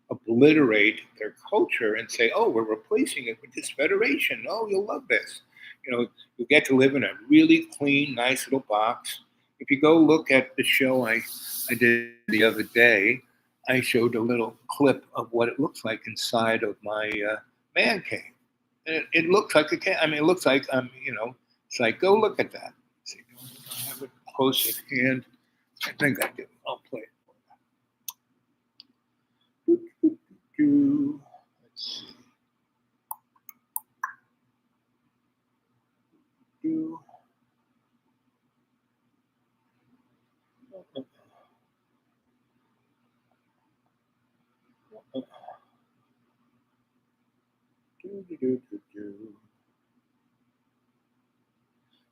Speaker 2: obliterate their culture and say, "Oh, we're replacing it with this federation. Oh, you'll love this." You get to live in a really clean, nice little box. If you go look at the show I did the other day, I showed a little clip of what it looks like inside of my man cave. And it looks like a cave. I mean, it looks like, it's like, go look at that. See, I have it close at hand. I think I did. I'll play it for you. Let's see.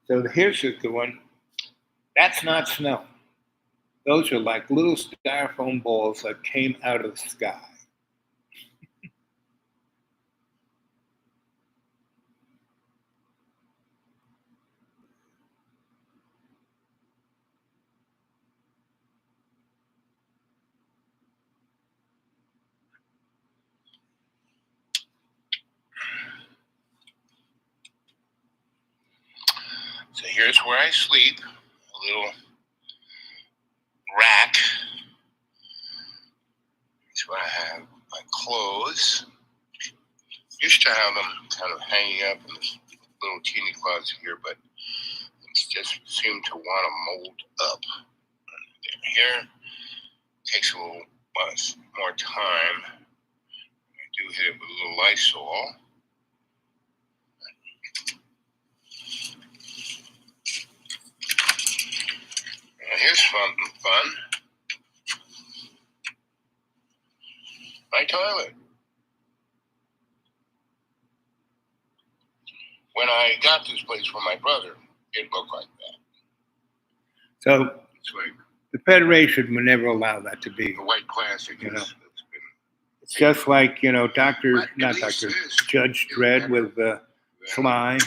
Speaker 2: So here's a good one. That's not snow. Those are like little styrofoam balls that came out of the sky. So here's where I sleep. A little rack. Here's where I have my clothes. Used to have them kind of hanging up in this little teeny closet here, but it just seem to want to mold up. Here takes a little more time. I do hit it with a little Lysol. And here's something fun. My toilet. When I got this place for my brother, it looked like that. So it's like the Federation would never allow that to be. The white plastic, it's just like Judge Dredd with Sly.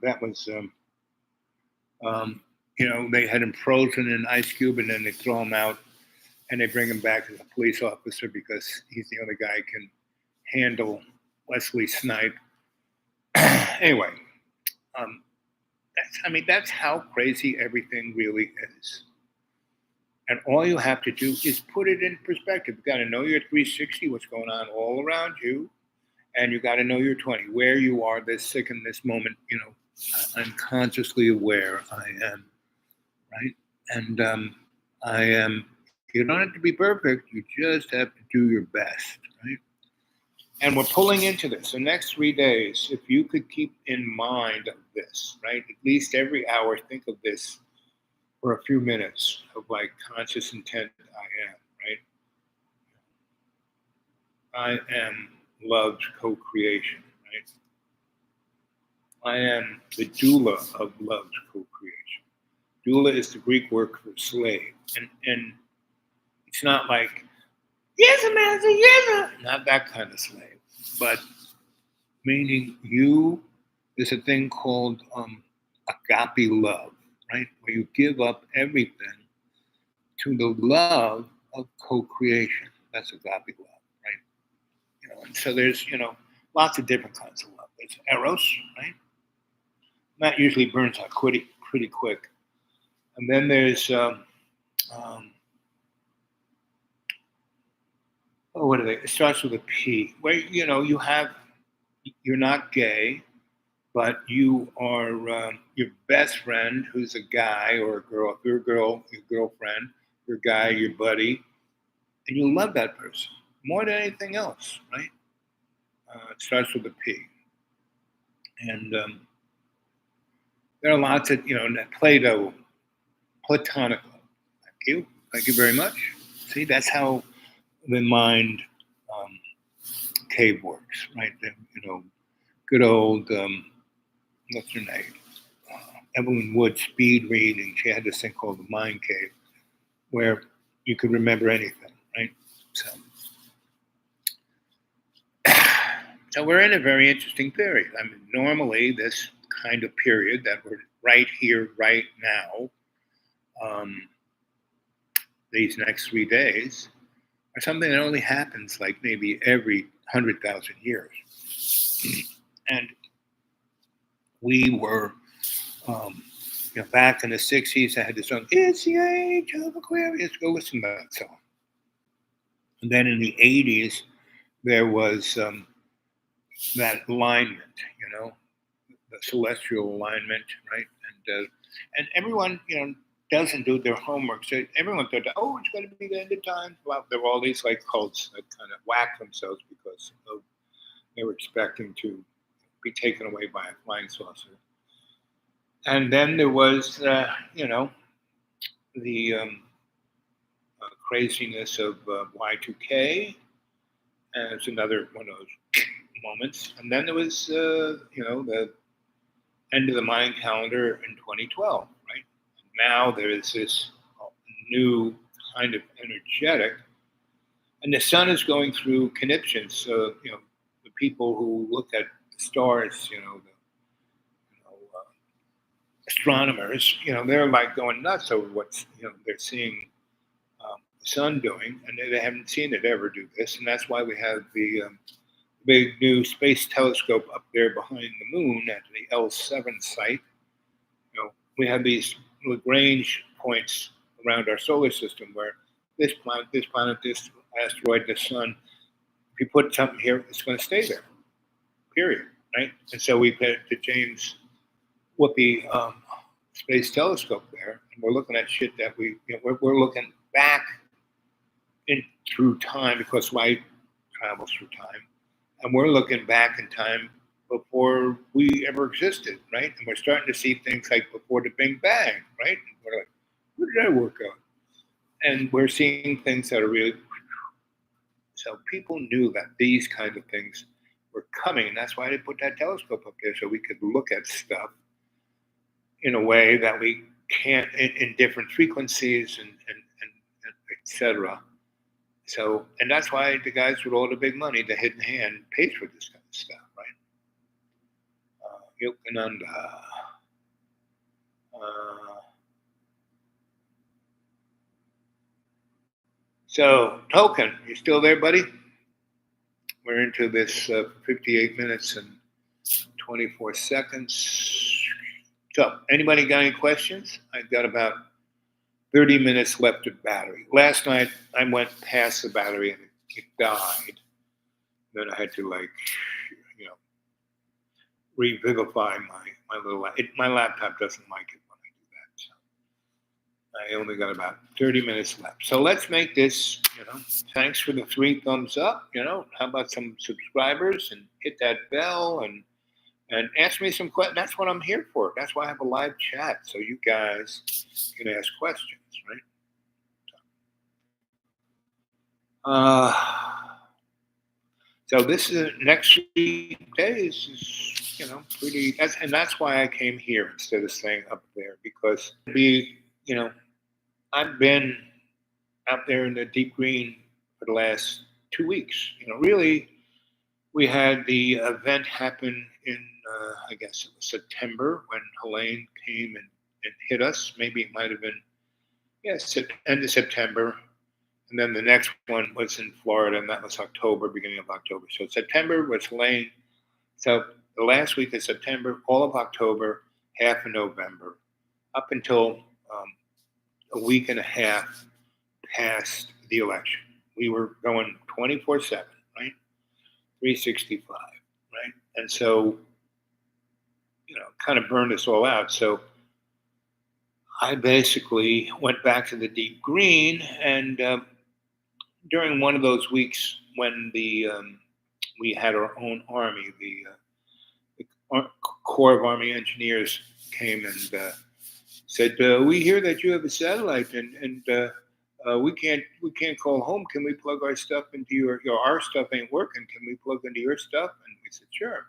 Speaker 2: That was they had him frozen in Ice Cube, and then they throw him out, and they bring him back as a police officer because he's the only guy who can handle Wesley Snipes. Anyway, that's how crazy everything really is. And all you have to do is put it in perspective. You got to know your 360, what's going on all around you, and you got to know your 20, where you are this second, this moment. I'm consciously aware I am, right? And I am. You don't have to be perfect. You just have to do your best, right? And we're pulling into this. The next 3 days, if you could keep in mind of this, right? At least every hour, think of this for a few minutes of like conscious intent. I am love's co-creation, right? I am the doula of love's co-creation. Doula is the Greek word for slave. And it's not like, yes, master, yes, not that kind of slave. But meaning there's a thing called agape love, right? Where you give up everything to the love of co-creation. That's agape love, right? And so there's, lots of different kinds of love. There's eros, right? And that usually burns out pretty quick. And then there's, what are they? It starts with a P, where, you you're not gay, but you are your best friend, who's a guy or a girl. If you're a girl, your girlfriend, your guy, your buddy, and you love that person more than anything else, right? It starts with a P, and there are lots of Plato, Platonical. Thank you very much. See, that's how the mind um, cave works, right? Good old what's her name? Evelyn Wood speed reading. She had this thing called the mind cave, where you could remember anything, right? So, so we're in a very interesting period. I mean, normally this kind of period that we're right here, right now, um, these next 3 days, are something that only happens like maybe every 100,000 years. And we were, back in the 60s, I had this song, It's the Age of Aquarius. Go listen to that song. And then in the 80s, there was that alignment, the celestial alignment, right? And everyone, doesn't do their homework. So everyone thought, oh, it's going to be the end of time. Well, there were all these like cults that kind of whacked themselves because they were expecting to be taken away by a flying saucer. And then there was, the craziness of Y2K as another one of those moments. And then there was, the end of the Mayan calendar in 2012, right? Now there is this new kind of energetic, and the sun is going through conniptions. So, the people who look at the stars, astronomers, they're like going nuts over what's, they're seeing the sun doing, and they haven't seen it ever do this. And that's why we have the big new space telescope up there behind the moon at the L7 site. We have these Lagrange points around our solar system where this planet, this asteroid, this sun, if you put something here, it's going to stay there, period, right? And so we put the James Whoopi Space Telescope there, and we're looking at shit that we're looking back in through time, because light travels through time, and we're looking back in time before we ever existed, right? And we're starting to see things like before the Big Bang, right? And we're like, where did that work out? And we're seeing things that are really, so people knew that these kind of things were coming, and that's why they put that telescope up there, so we could look at stuff in a way that we can't in different frequencies and etc. So, and that's why the guys with all the big money, the hidden hand, pays for this kind of stuff, right? Yogananda. So, Token, you still there, buddy? We're into this 58 minutes and 24 seconds. So, anybody got any questions? I've got about 30 minutes left of battery. Last night, I went past the battery and it died. Then I had to revivify my little. My laptop doesn't like it when I do that. So I only got about 30 minutes left. So let's make this. Thanks for the 3 thumbs up. How about some subscribers, and hit that bell and ask me some questions. That's what I'm here for. That's why I have a live chat, so you guys can ask questions, right? So this is next 3 days is pretty. That's why I came here instead of staying up there, because I've been out there in the deep green for the last 2 weeks. Really, we had the event happen in I guess it was September, when Helene came and hit us. Maybe it might have been end of September. And then the next one was in Florida, and that was October, beginning of October. So September was Helene. So the last week of September, all of October, half of November, up until a week and a half past the election. We were going 24/7, right? 365, right? And so, kind of burned us all out. So I basically went back to the deep green, and during one of those weeks when we had our own army, the Corps of Army Engineers came and said, "We hear that you have a satellite, and we can't call home. Can we plug our stuff into our stuff ain't working? Can we plug into your stuff?" And we said, "Sure."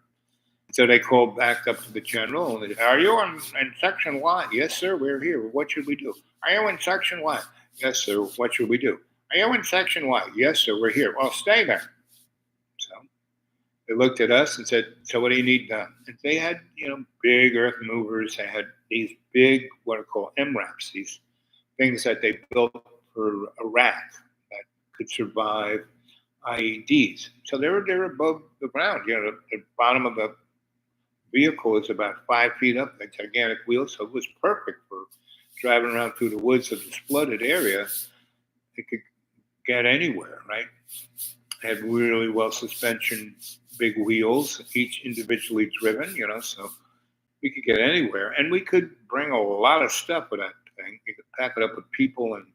Speaker 2: So they called back up to the general and they said, "Are you in section Y?" "Yes, sir, we're here. What should we do?" "Are you in section Y?" "Yes, sir. What should we do?" "Are you in section Y?" "Yes, sir, we're here." "Well, stay there." So they looked at us and said, "So what do you need done?" And they had, big earth movers. They had these big, what are called MRAPs, these things that they built for Iraq that could survive IEDs. So they're above the ground. The bottom of the vehicle is about 5 feet up, a gigantic wheel, so it was perfect for driving around through the woods of this flooded area. It could get anywhere, right? Had really well suspension, big wheels, each individually driven, so we could get anywhere, and we could bring a lot of stuff with that thing. You could pack it up with people and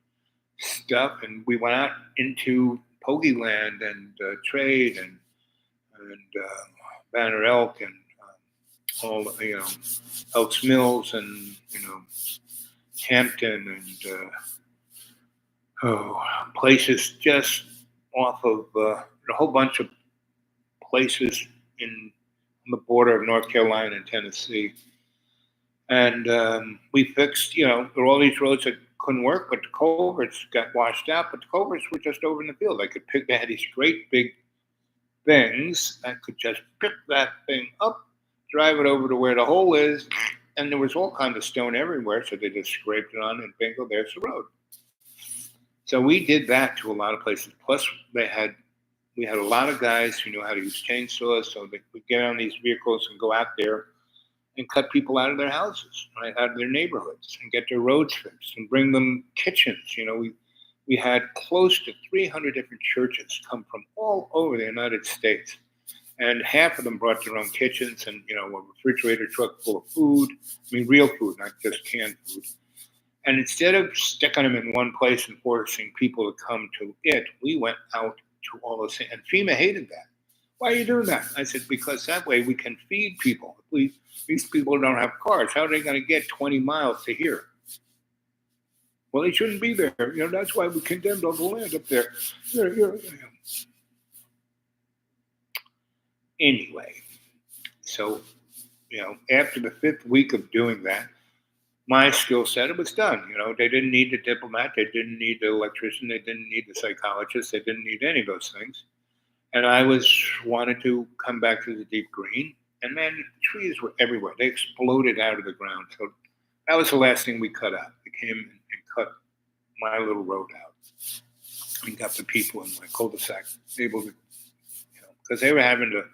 Speaker 2: stuff, and we went out into Pogey Land and trade and Banner Elk and all Elks Mills and Hampton and places just off of a whole bunch of places on the border of North Carolina and Tennessee. And we fixed, there were all these roads that couldn't work, but the culverts got washed out. But the culverts were just over in the field. They had these great big things that could just pick that thing up, drive it over to where the hole is, and there was all kinds of stone everywhere. So they just scraped it on, and bingo, there's the road. So we did that to a lot of places. Plus, we had a lot of guys who knew how to use chainsaws, so they would get on these vehicles and go out there and cut people out of their houses, right, out of their neighborhoods, and get their roads fixed and bring them kitchens. We had close to 300 different churches come from all over the United States, and half of them brought their own kitchens and a refrigerator truck full of food. I mean, real food, not just canned food. And instead of sticking them in one place and forcing people to come to it, we went out to all those things. And FEMA hated that. "Why are you doing that?" I said, "Because that way we can feed people. These people don't have cars. How are they going to get 20 miles to here?" "Well, they shouldn't be there. That's why we condemned all the land up there." Anyway, so, after the 5th week of doing that, my skill set, it was done. They didn't need the diplomat. They didn't need the electrician. They didn't need the psychologist. They didn't need any of those things. And I wanted to come back to the deep green. And man, the trees were everywhere. They exploded out of the ground. So that was the last thing we cut out. They came and cut my little road out and got the people in my cul-de-sac able to, because they were having to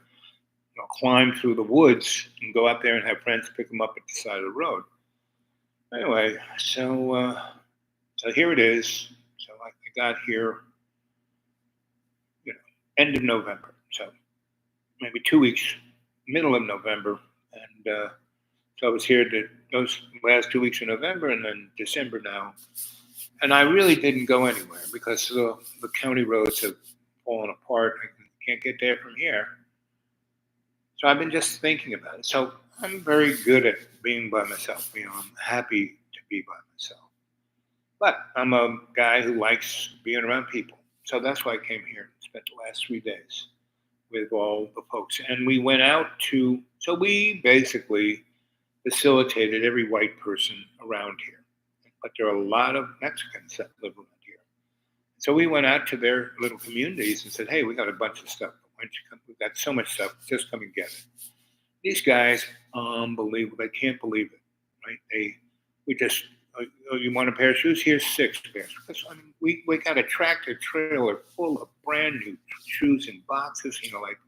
Speaker 2: climb through the woods and go out there and have friends pick them up at the side of the road. Anyway, so here it is. So I got here, end of November. So maybe 2 weeks, middle of November, and so I was here those last 2 weeks of November, and then December now. And I really didn't go anywhere because the county roads have fallen apart. I can't get there from here. So I've been just thinking about it. So I'm very good at being by myself. I'm happy to be by myself. But I'm a guy who likes being around people. So that's why I came here and spent the last 3 days with all the folks. And we went out so we basically facilitated every white person around here. But there are a lot of Mexicans that live around here. So we went out to their little communities and said, "Hey, we got a bunch of stuff. Why don't you come? We've got so much stuff. Just come and get it." These guys, unbelievable. They can't believe it, right? We just, you want a pair of shoes? Here's 6 pairs. Because we got a tractor trailer full of brand new shoes in boxes, like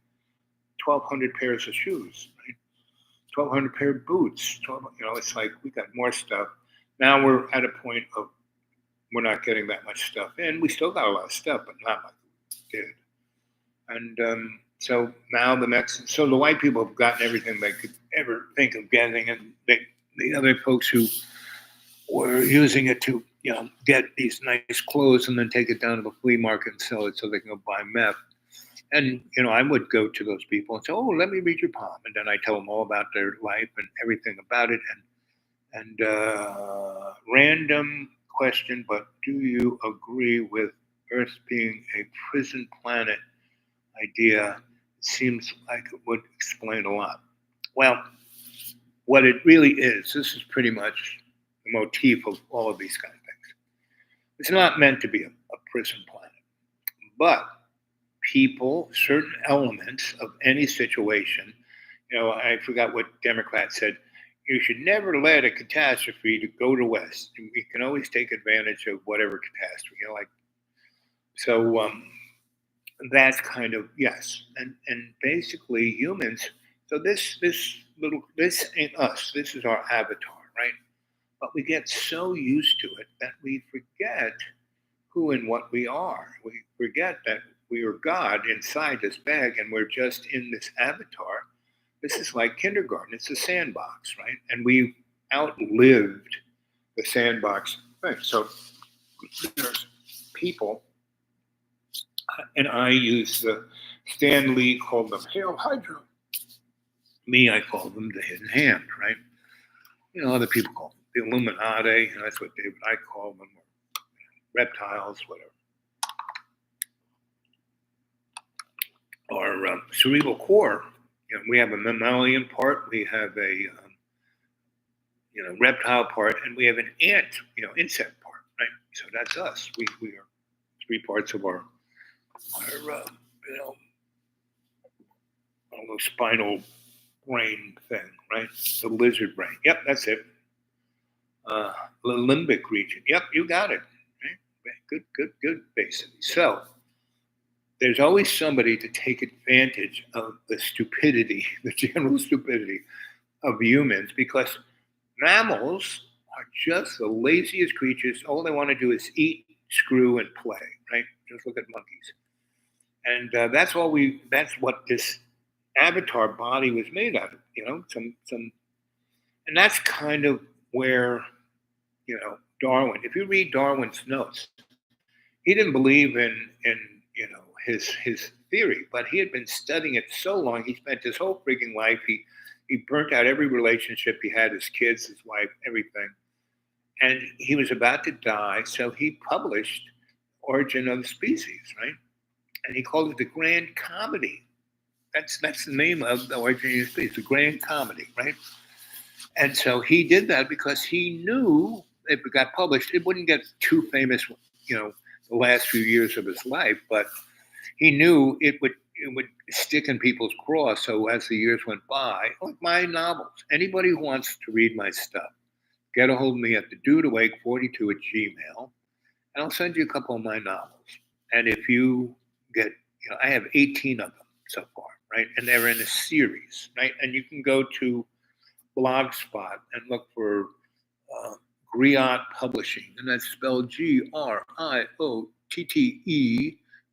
Speaker 2: 1,200 pairs of shoes, right? 1,200 pair of boots. It's like we got more stuff. Now we're at a point of we're not getting that much stuff in. We still got a lot of stuff, but not like we did. And So now so the white people have gotten everything they could ever think of getting, and the other folks who were using it to, get these nice clothes and then take it down to the flea market and sell it so they can go buy meth. And I would go to those people and say, "Oh, let me read your palm," and then I tell them all about their life and everything about it. And random question, but do you agree with Earth being a prison planet idea? It seems like it would explain a lot. Well, what it really is, this is pretty much the motif of all of these kind of things. It's not meant to be a prison planet, but people, certain elements of any situation, I forgot what Democrat said. You should never let a catastrophe to go to West. We can always take advantage of whatever catastrophe, like so. That's kind of yes, and basically humans. So this ain't us. This is our avatar, right? But we get so used to it that we forget who and what we are. We forget that we are God inside this bag, and we're just in this avatar. This is like kindergarten. It's a sandbox, right? And we've outlived the sandbox thing. So there's people, and I use the Stan Lee called them Hail Hydra. Me, I call them the hidden hand, right? Other people call them the Illuminati. That's what David I call them, reptiles, whatever. Our cerebral core. We have a mammalian part. We have a reptile part, and we have an insect part, right? So that's us. We are three parts of our spinal brain thing, right? The lizard brain. Yep, that's it. The limbic region. Yep, you got it. Right? Good, basically. So there's always somebody to take advantage of the stupidity, the general stupidity of humans, because mammals are just the laziest creatures. All they want to do is eat, screw, and play, right? Just look at monkeys. And that's what this avatar body was made out of, and that's kind of where, Darwin, if you read Darwin's notes, he didn't believe in his theory, but he had been studying it so long. He spent his whole freaking life. He burnt out every relationship he had, his kids, his wife, everything. And he was about to die, so he published Origin of the Species, right? And he called it the Grand Comedy. That's the name of the Origin of the Species, the Grand Comedy, right? And so he did that because he knew if it got published, it wouldn't get too famous, the last few years of his life, but he knew it would stick in people's craw. So as the years went by, like my novels, anybody who wants to read my stuff, get a hold of me at the dudeawake42@gmail, and I'll send you a couple of my novels. And if you get, I have 18 of them so far, right? And they're in a series, right? And you can go to Blogspot and look for Griot Publishing, and that's spelled Griotte,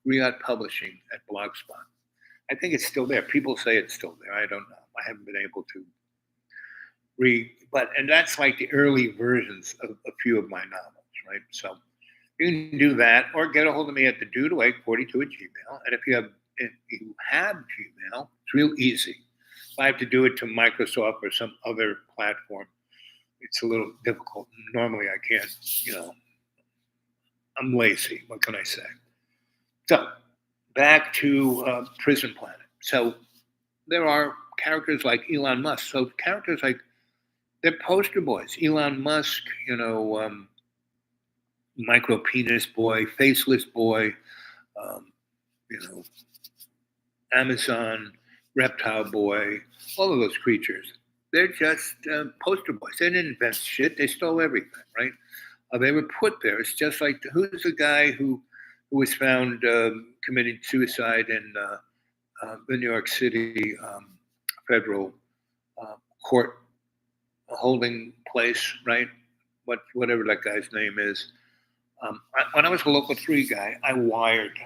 Speaker 2: Griot Publishing at Blogspot. I think it's still there. People say it's still there. I don't know. I haven't been able to read, and that's like the early versions of a few of my novels, right? So you can do that, or get a hold of me at the dudeawake42@gmail. And if you have Gmail, it's real easy. If I have to do it to Microsoft or some other platform, it's a little difficult. Normally I can't, I'm lazy. What can I say? So back to Prison Planet. So there are characters like Elon Musk. So characters like, they're poster boys. Elon Musk, micro penis boy, faceless boy, Amazon reptile boy, all of those creatures. They're just poster boys. They didn't invent shit. They stole everything, right? They were put there. It's just like, who's the guy who was found committing suicide in the New York City federal court holding place, right? Whatever that guy's name is. When I was a Local 3 guy, I wired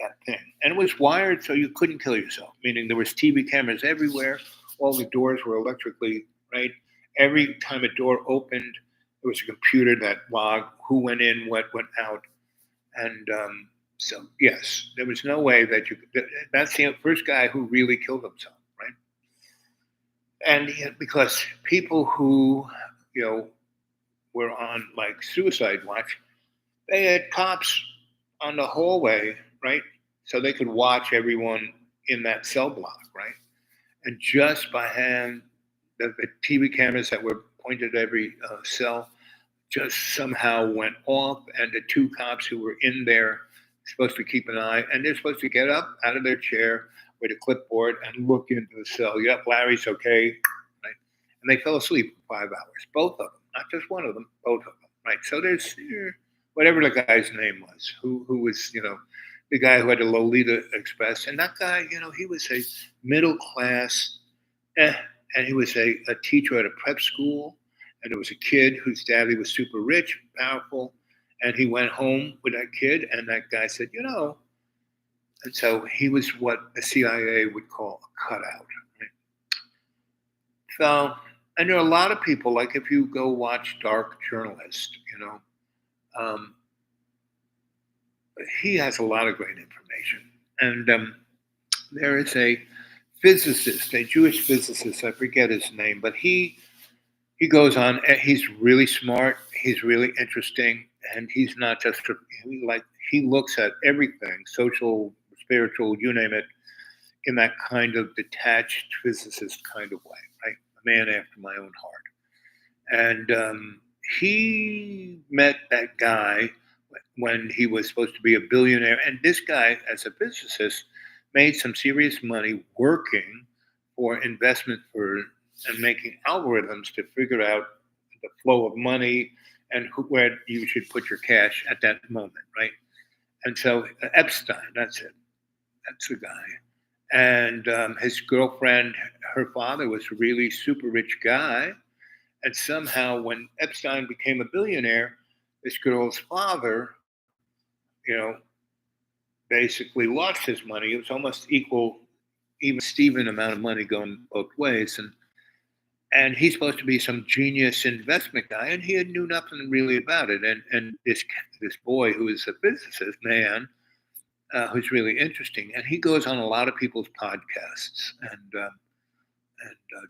Speaker 2: that thing, and it was wired so you couldn't kill yourself. Meaning there was TV cameras everywhere. All the doors were electrically right. Every time a door opened, there was a computer that logged who went in, what went out, and so yes, there was no way that you. That's the first guy who really killed himself, right? And because people who you know were on like suicide watch, they had cops on the hallway, right? So they could watch everyone in that cell block, right? And just by hand, the TV cameras that were pointed at every cell just somehow went off, and the two cops who were in there supposed to keep an eye, and they're supposed to get up out of their chair with a clipboard and look into the cell. Yep, Larry's okay, right? And they fell asleep for 5 hours, both of them, not just one of them, both of them, right? So there's whatever the guy's name was, who was the guy who had the Lolita Express, and that guy, he was a middle class, and he was a teacher at a prep school, and there was a kid whose daddy was super rich, powerful, and he went home with that kid, and that guy said, and so he was what the CIA would call a cutout. Right? So, and there are a lot of people, like if you go watch Dark Journalist, um, he has a lot of great information. And there is a physicist, a Jewish physicist, I forget his name, but he goes on, he's really smart, he's really interesting, and he's not just, he looks at everything, social, spiritual, you name it, in that kind of detached physicist kind of way, right? A man after my own heart. And he met that guy when he was supposed to be a billionaire. And this guy, as a physicist, made some serious money working for investment firms and making algorithms to figure out the flow of money and where you should put your cash at that moment, right? And so Epstein, that's it. That's the guy. And his girlfriend, her father was a really super rich guy. And somehow when Epstein became a billionaire, this girl's father, basically lost his money. It was almost equal, even Steven amount of money going both ways. And he's supposed to be some genius investment guy, and he knew nothing really about it. And this boy who is a physicist man, who's really interesting, and he goes on a lot of people's podcasts and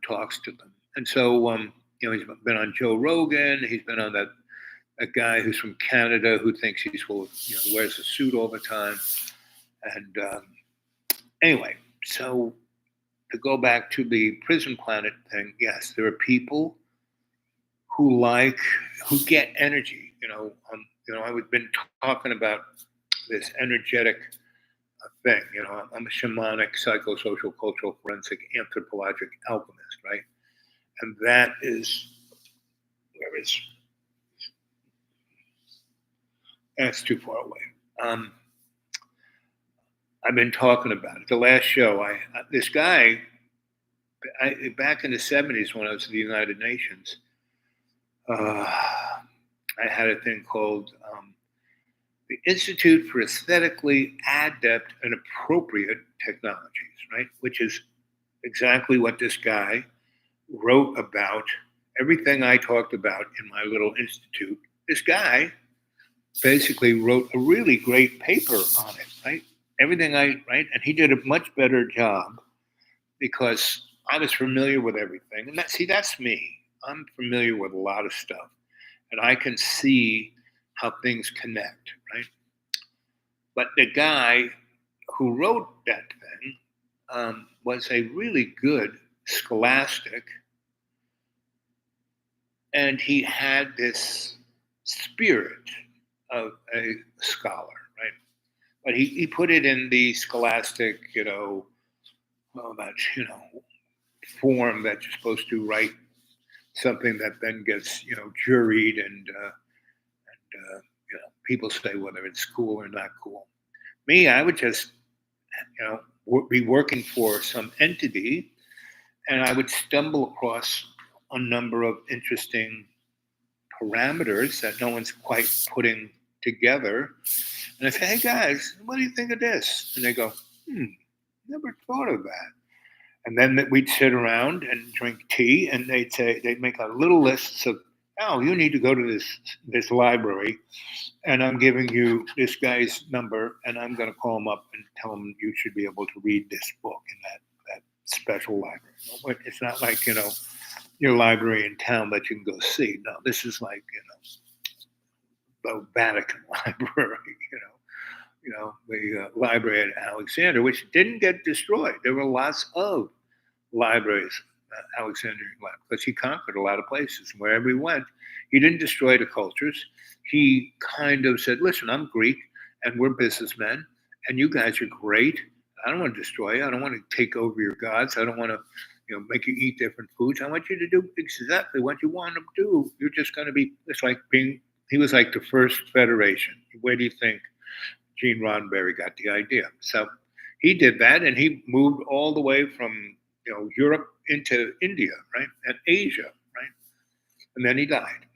Speaker 2: talks to them. And so he's been on Joe Rogan. He's been on that guy who's from Canada who thinks he's full of, wears a suit all the time. And anyway, so to go back to the prison planet thing, yes, there are people who get energy. I've been talking about this energetic thing. I'm a shamanic, psychosocial, cultural, forensic, anthropologic alchemist, right? And that is where is that's too far away. I've been talking about it. The last show, this guy, back in the 70s when I was at the United Nations, I had a thing called the Institute for Aesthetically Adept and Appropriate Technologies, right? Which is exactly what this guy wrote about. Everything I talked about in my little institute, this guy basically wrote a really great paper on it, right? And he did a much better job because I was familiar with everything. And that's me. I'm familiar with a lot of stuff, and I can see how things connect, right? But the guy who wrote that thing was a really good scholastic, and he had this spirit of a scholar, right? But he put it in the scholastic, form that you're supposed to write something that then gets, juried and people say whether it's cool or not cool. Me, I would just, be working for some entity, and I would stumble across a number of interesting parameters that no one's quite putting together. And I say, hey guys, what do you think of this? And they go, never thought of that. And then we'd sit around and drink tea, and they'd make a little list of, oh, you need to go to this library, and I'm giving you this guy's number, and I'm going to call him up and tell him you should be able to read this book in that special library. It's not like your library in town that you can go see. No, this is like the Vatican Library. The library at Alexander, which didn't get destroyed. There were lots of libraries, Alexandrian library, because he conquered a lot of places. Wherever he went, he didn't destroy the cultures. He kind of said, listen, I'm Greek, and we're businessmen, and you guys are great. I don't want to destroy you. I don't want to take over your gods. I don't want to make you eat different foods. I want you to do exactly what you want to do. You're just going to be, it's like he was like the first federation. Where do you think Gene Roddenberry got the idea? So he did that, and he moved all the way from Europe into India, right, and Asia, right, and then he died.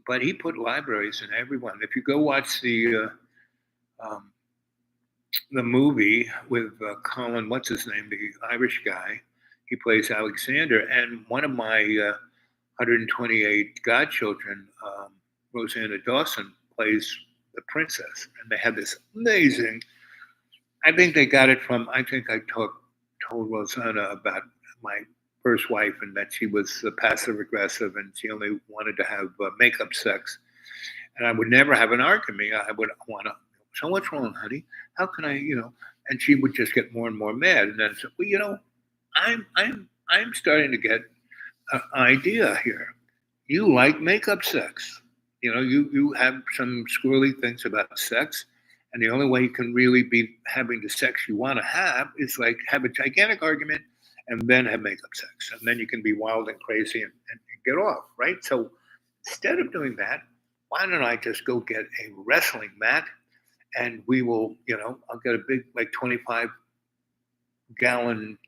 Speaker 2: But he put libraries in everyone. If you go watch the movie with Colin, what's his name, the Irish guy, he plays Alexander, and one of my 128 godchildren, Rosanna Dawson, plays the princess, and they had this amazing. I think they got it from. I think I told Rosanna about my first wife and that she was passive aggressive and she only wanted to have makeup sex, and I would never have an argument. I would want to. So what's wrong, honey? How can I, And she would just get more and more mad, and then say, well, I'm starting to get an idea here. You like makeup sex. You have some squirrely things about sex, and the only way you can really be having the sex you want to have is like have a gigantic argument and then have makeup sex. And then you can be wild and crazy and get off, right? So instead of doing that, why don't I just go get a wrestling mat and we will, I'll get a big, like 25-gallon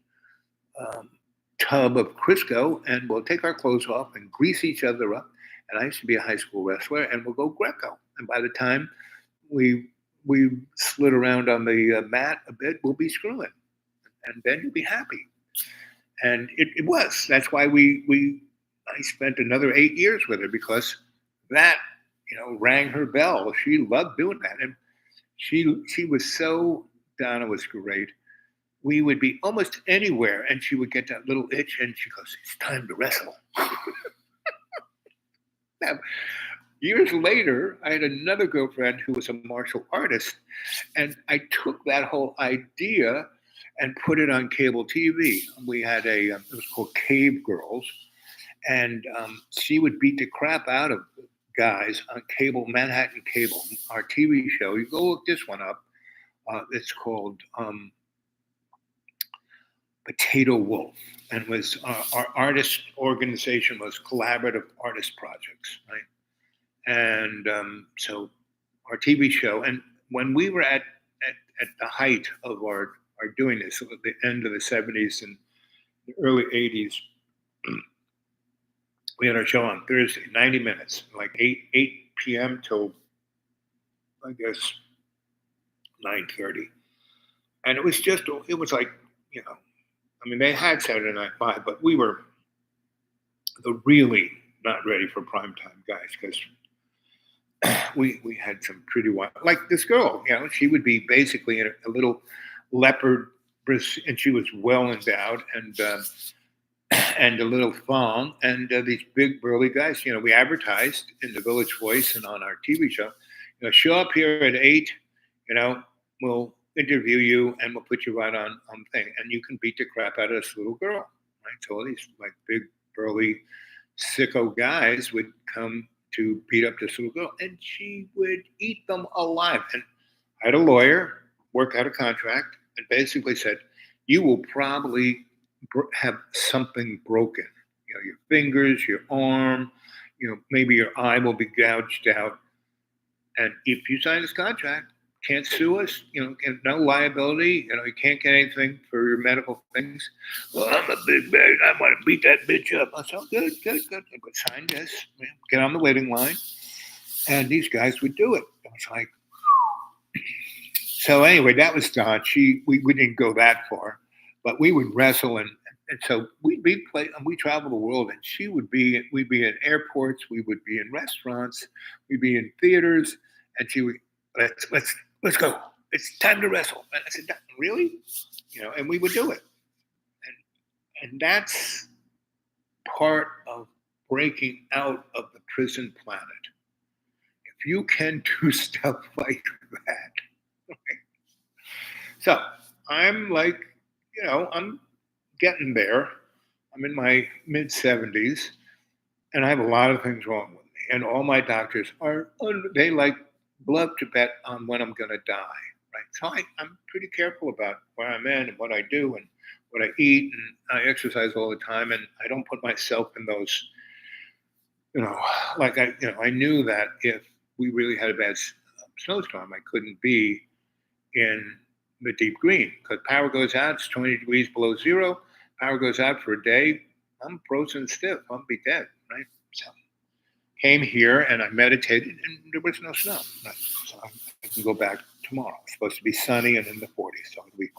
Speaker 2: tub of Crisco, and we'll take our clothes off and grease each other up. And I used to be a high school wrestler, and we'll go Greco. And by the time we slid around on the mat a bit, we'll be screwing, and then you'll be happy. And it was. That's why I spent another 8 years with her, because that rang her bell. She loved doing that, and she was so. Donna was great. We would be almost anywhere, and she would get that little itch, and she goes, "It's time to wrestle." Now, years later, I had another girlfriend who was a martial artist, and I took that whole idea and put it on cable TV. We had it was called Cave Girls, and she would beat the crap out of guys on cable, Manhattan Cable, our TV show. You go look this one up. It's called Potato Wolf, and was our artist organization was Collaborative Artist Projects, right? And so our TV show, and when we were at the height of our doing this, at the end of the 70s and the early 80s, we had our show on Thursday, 90 minutes, like 8 p.m. till, I guess, 9:30. And it was like, they had Saturday Night Live, but we were the really not ready for primetime guys, because we had some pretty wild, like this girl, she would be basically in a little leopard, and she was well endowed, and a little thong, and these big burly guys. We advertised in the Village Voice and on our TV show, show up here at 8, we'll interview you and we'll put you right on thing, and you can beat the crap out of this little girl, right? So all these like big burly sicko guys would come to beat up this little girl, and she would eat them alive. And I had a lawyer work out a contract and basically said, you will probably have something broken, your fingers, your arm, maybe your eye will be gouged out, and if you sign this contract, can't sue us, no liability, you can't get anything for your medical things. Well, I'm a big man, I want to beat that bitch up. I said, good. But sign this, get on the waiting line. And these guys would do it. It was like, so anyway, that was done. We didn't go that far, but we would wrestle and so we'd be play and we travel the world and we'd be in airports, we would be in restaurants, we'd be in theaters, and she would let's go. It's time to wrestle. And I said, really? And we would do it. And that's part of breaking out of the prison planet. If you can do stuff like that. Okay. So I'm like, I'm getting there. I'm in my mid 70s, and I have a lot of things wrong with me. And all my doctors they like love to bet on when I'm going to die. Right. So I'm pretty careful about where I'm in and what I do and what I eat. And I exercise all the time. And I don't put myself in those, like I knew that if we really had a bad snowstorm, I couldn't be in the deep green because power goes out. It's 20 degrees below zero. Power goes out for a day. I'm frozen stiff. I'll be dead, right? So came here and I meditated, and there was no snow. Right? So I can go back tomorrow. It's supposed to be sunny and in the 40s, so it'll be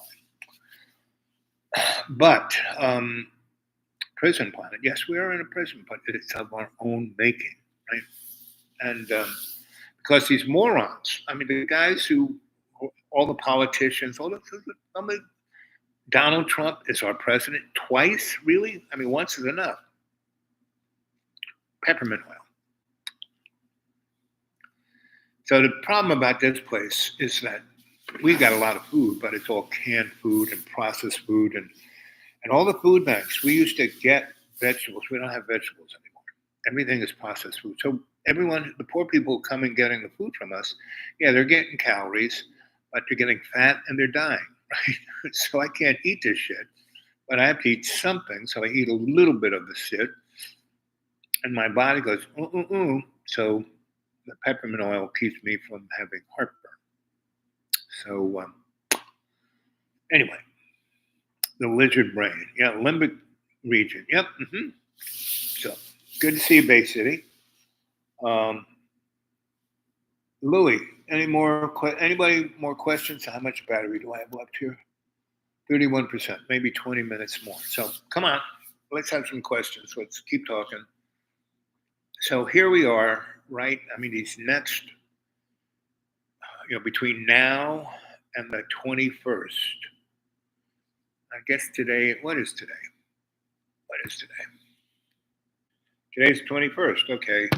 Speaker 2: fine. But prison planet, yes, we are in a prison, but it's of our own making, right? And because these morons, I mean, the guys all the politicians, Donald Trump is our president twice, really? I mean, once is enough. Peppermint oil. So the problem about this place is that we've got a lot of food, but it's all canned food and processed food and all the food banks. We used to get vegetables. We don't have vegetables anymore. Everything is processed food. So the poor people coming getting the food from us, yeah, they're getting calories, but they're getting fat and they're dying, right? So I can't eat this shit, but I have to eat something. So I eat a little bit of the shit, and my body goes, So the peppermint oil keeps me from having heartburn. So anyway, the lizard brain, yeah, limbic region, yep. So good to see you, Bay City. Louis, anybody more questions? How much battery do I have left here? 31%, maybe 20 minutes more. So come on, let's have some questions. Let's keep talking. So here we are, right? I mean, these next, between now and the 21st. I guess today, what is today? Today's 21st. Okay.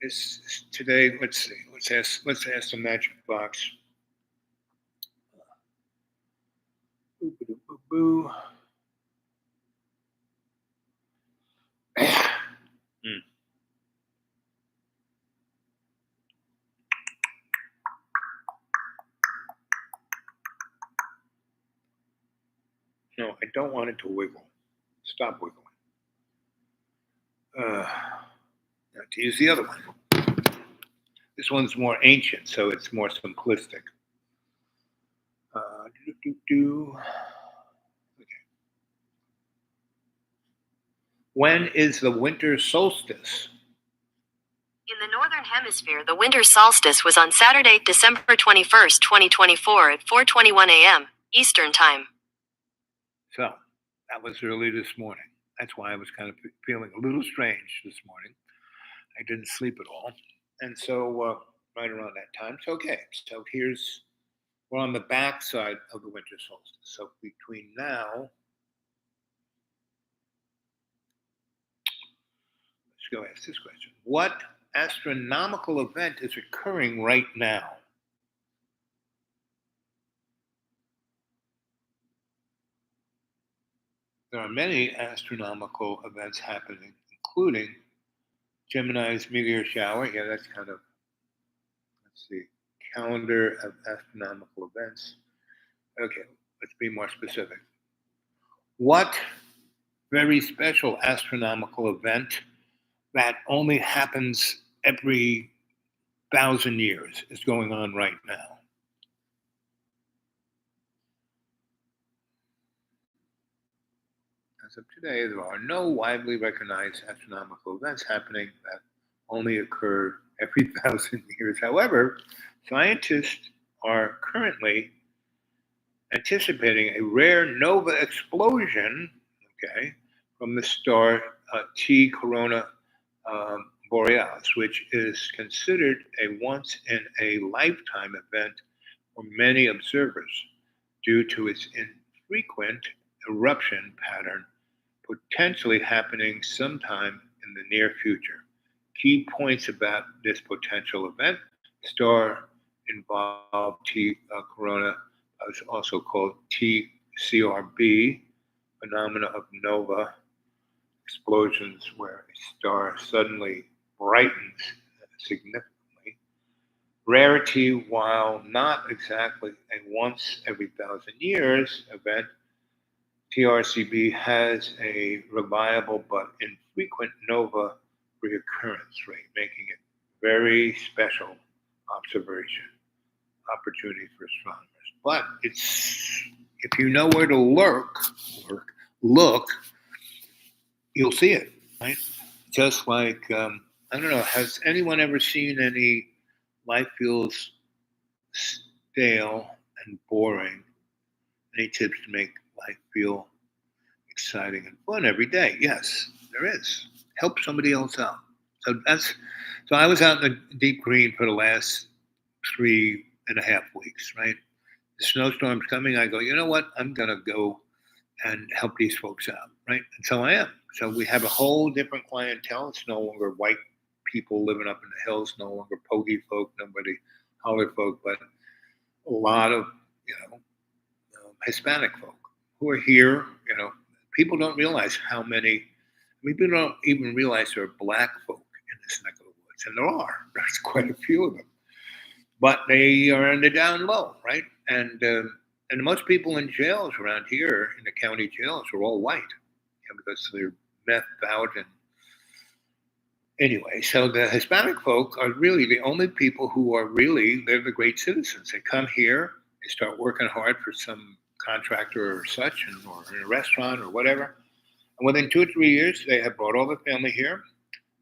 Speaker 2: It's today. Let's see. Let's ask the magic box. Boo. No, I don't want it to wiggle. Stop wiggling. Now to use the other one. This one's more ancient, so it's more simplistic. Okay. When is the winter solstice?
Speaker 3: In the Northern Hemisphere, the winter solstice was on Saturday, December 21st, 2024 at 4:21 a.m. Eastern Time.
Speaker 2: So that was early this morning. That's why I was kind of feeling a little strange this morning. I didn't sleep at all. And so right around that time. So, okay. So we're on the back side of the winter solstice. So between now, let's go ask this question. What astronomical event is occurring right now? There are many astronomical events happening, including Gemini's meteor shower. Yeah, that's kind of, let's see, calendar of astronomical events. Okay, let's be more specific. What very special astronomical event that only happens every 1,000 years is going on right now? As of today, there are no widely recognized astronomical events happening that only occur every 1,000 years. However, scientists are currently anticipating a rare nova explosion, okay, from the star T Corona Borealis, which is considered a once in a lifetime event for many observers due to its infrequent eruption pattern, potentially happening sometime in the near future. Key points about this potential event: star involved T Corona is also called TCRB, phenomena of nova explosions where a star suddenly brightens significantly. Rarity, while not exactly a once every 1,000 years event, TRCB has a reliable but infrequent nova reoccurrence rate, making it very special observation opportunity for astronomers. But it's if you know where to look, you'll see it, right? Just like I don't know, has anyone ever seen any life feels stale and boring? Any tips to make life feel exciting and fun every day? Yes, there is. Help somebody else out. So I was out in the deep green for the last 3.5 weeks, right? The snowstorm's coming. I go, you know what? I'm gonna go and help these folks out, right? And so I am. So we have a whole different clientele. It's no longer white people living up in the hills, no longer pogey folk, nobody holler folk, but a lot of, you know, Hispanic folk who are here. You know, people don't realize how many. People don't even realize there are black folk in this neck of the woods, and there are. There's quite a few of them, but they are in the down low, right? And most people in jails around here, in the county jails, are all white, because they're meth out and anyway. So the Hispanic folk are really the only people who are really they're the great citizens. They come here, they start working hard for some contractor or such, or in a restaurant or whatever. And within 2 or 3 years, they have brought all their family here.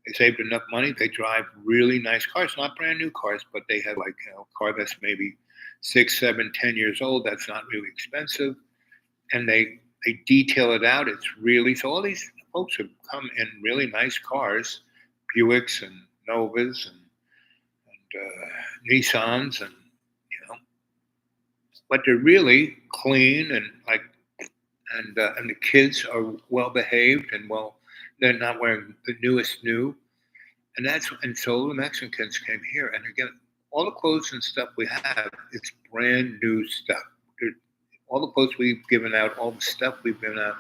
Speaker 2: They saved enough money. They drive really nice cars, not brand new cars, but they have like a car that's maybe 6, 7, 10 years old. That's not really expensive, and they detail it out. It's really so. All these folks have come in really nice cars, Buicks and Novas and Nissans, and but they're really clean and like and the kids are well behaved and well. They're not wearing the newest new, and so the Mexicans came here, and again, all the clothes and stuff we have, it's brand new stuff. All the clothes we've given out, all the stuff we've given out,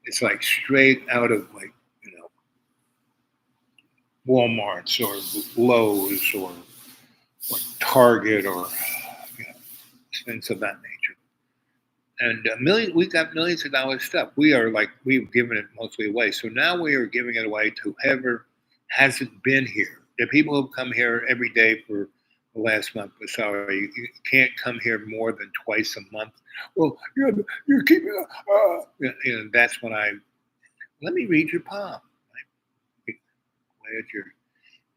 Speaker 2: it's like straight out of like Walmart's or Lowe's or Target or things of that nature. And we got millions of dollars stuff. We've given it mostly away. So now we are giving it away to whoever hasn't been here. The people who come here every day for the last month. Sorry, you can't come here more than twice a month. Well, you're keeping. That's when let me read your palm. Right? Glad you're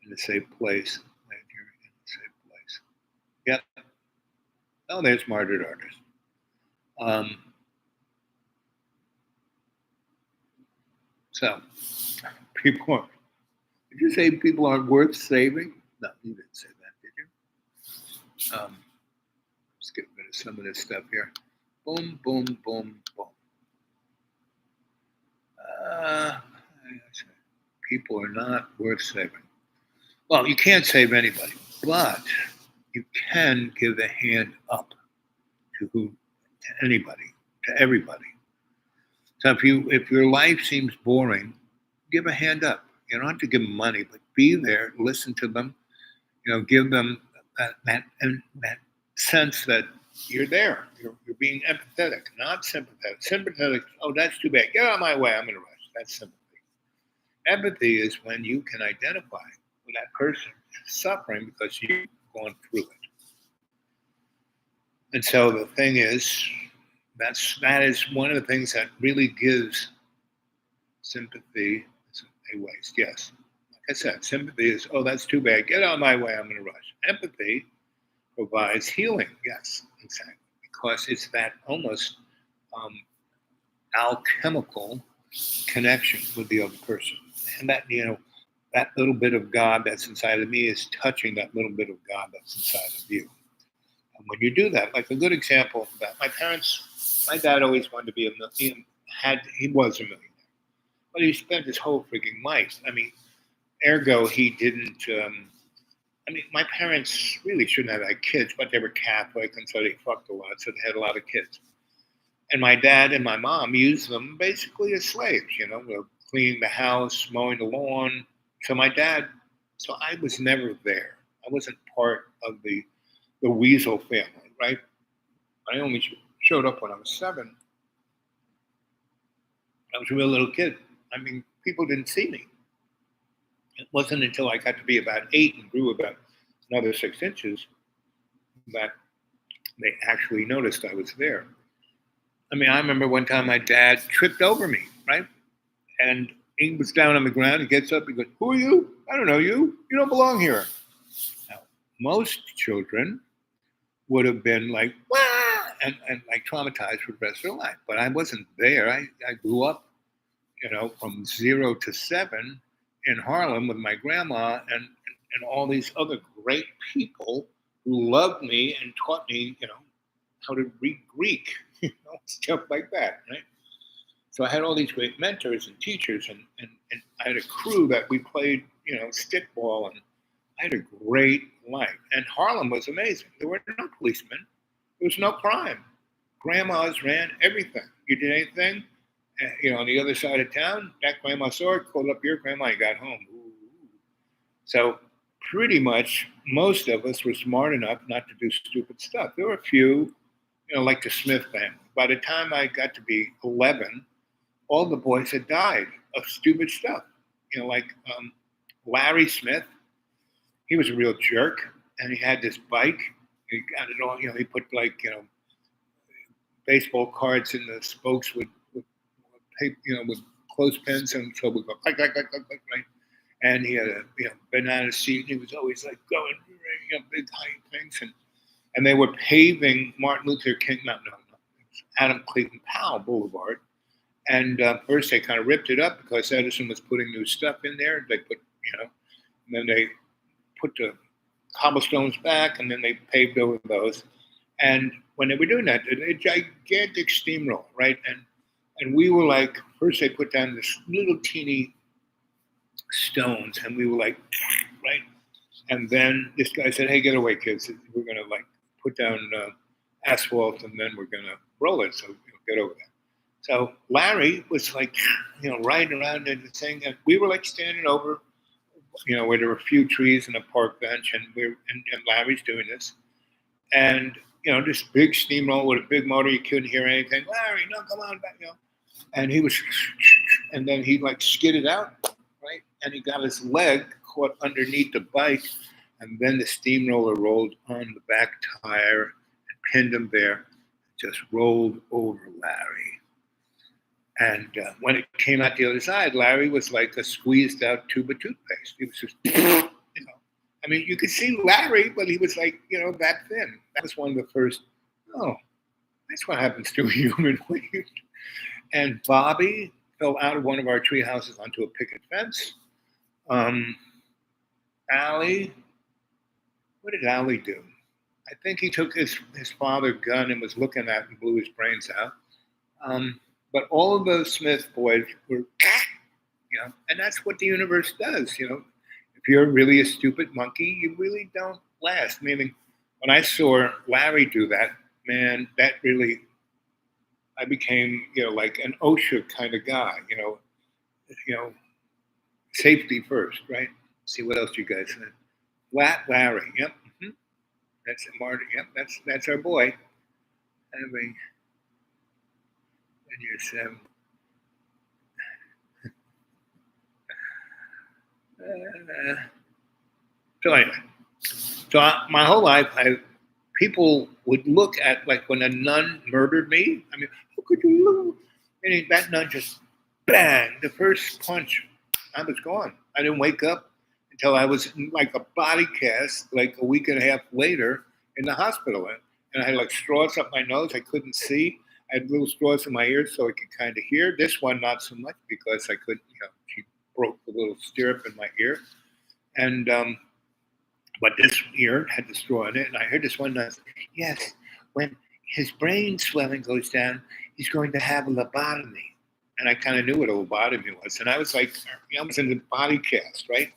Speaker 2: in the safe place. Glad you're in the safe place. Yep. Oh, there's Margaret Artist. So, people are, did you say people aren't worth saving? No, you didn't say that, did you? Let's get rid of some of this stuff here. Boom, boom, boom, boom. People are not worth saving. Well, you can't save anybody, but you can give a hand up to anybody, to everybody. So if your life seems boring, give a hand up. You don't have to give them money, but be there, listen to them, give them that sense that you're there. You're being empathetic, not sympathetic. Sympathetic, oh, that's too bad. Get out of my way. I'm in a rush. That's sympathy. Empathy is when you can identify with that person suffering because you've gone through it. And so the thing is, that is one of the things that really gives sympathy. A waste, yes. I said, sympathy is, oh, that's too bad. Get out of my way. I'm in a rush. Empathy provides healing. Yes, exactly. Because it's that almost alchemical connection with the other person. And that, that little bit of God that's inside of me is touching that little bit of God that's inside of you. And when you do that, like a good example of that, my dad always wanted to be he was a millionaire, but he spent his whole freaking life. I mean, ergo, he didn't, my parents really shouldn't have had kids, but they were Catholic, and so they fucked a lot, so they had a lot of kids. And my dad and my mom used them basically as slaves, cleaning the house, mowing the lawn. So I was never there. I wasn't part of the Weasel family, right? I only showed up when I was 7. I was a real little kid. I mean, people didn't see me. It wasn't until I got to be about 8 and grew about another 6 inches that they actually noticed I was there. I mean, I remember one time my dad tripped over me, right? And he was down on the ground. He gets up and goes, "Who are you? I don't know you. You don't belong here." Now, most children would have been like, "Wah!" and like traumatized for the rest of their life. But I wasn't there. I grew up, from 0 to 7 in Harlem with my grandma and all these other great people who loved me and taught me, how to read Greek, stuff like that, right? So I had all these great mentors and teachers, and I had a crew that we played, stickball, and I had a great life. And Harlem was amazing. There were no policemen. There was no crime. Grandmas ran everything. You did anything, on the other side of town, that grandma saw it, called up your grandma, and got home. Ooh. So pretty much most of us were smart enough not to do stupid stuff. There were a few, like the Smith family. By the time I got to be 11, all the boys had died of stupid stuff. Like Larry Smith, he was a real jerk, and he had this bike. He got it all, he put baseball cards in the spokes with clothespins, and so we go like, right. And he had a banana seat. He was always like going big high things, and they were paving Martin Luther King, no, Adam Clayton Powell Boulevard. And first they kind of ripped it up because Edison was putting new stuff in there. They put, and then they put the cobblestones back, and then they paved over those. And when they were doing that, a gigantic steamroller, right? And we were like, first they put down this little teeny stones, and we were like, right? And then this guy said, "Hey, get away, kids. We're going to like put down asphalt, and then we're going to roll it. So get over there." So Larry was like, riding around in the thing, and we were like standing over, where there were a few trees and a park bench, and and Larry's doing this, and this big steamroller with a big motor, you couldn't hear anything. Larry, no, come on back, and he was, and then he like skidded out, right, and he got his leg caught underneath the bike, and then the steamroller rolled on the back tire and pinned him there, just rolled over Larry. And when it came out the other side, Larry was like a squeezed out tube of toothpaste. He was just, I mean, you could see Larry, but he was like, that thin. That was one of the first, oh, that's what happens to a human being. And Bobby fell out of one of our tree houses onto a picket fence. Allie, what did Allie do? I think he took his father's gun and was looking at it and blew his brains out. But all of those Smith boys were, and that's what the universe does, If you're really a stupid monkey, you really don't last. Meaning, when I saw Larry do that, man, that really, I became, like an OSHA kind of guy, safety first, right? See what else you guys said. Larry, yep. Mm-hmm. That's Marty, yep, that's our boy. I mean, and you're 7. So anyway, my whole life, people would look at, like, when a nun murdered me. I mean, how could you? And that nun just bang, the first punch, I was gone. I didn't wake up. until I was in like a body cast like a week and a half later in the hospital. And I had like straws up my nose. I couldn't see. I had little straws in my ears so I could kind of hear. This one, not so much because I couldn't, she broke the little stirrup in my ear. And, but this ear had the straw in it. And I heard this one nurse, yes, when his brain swelling goes down, he's going to have a lobotomy. And I kind of knew what a lobotomy was. And I was like, I was in the body cast, right?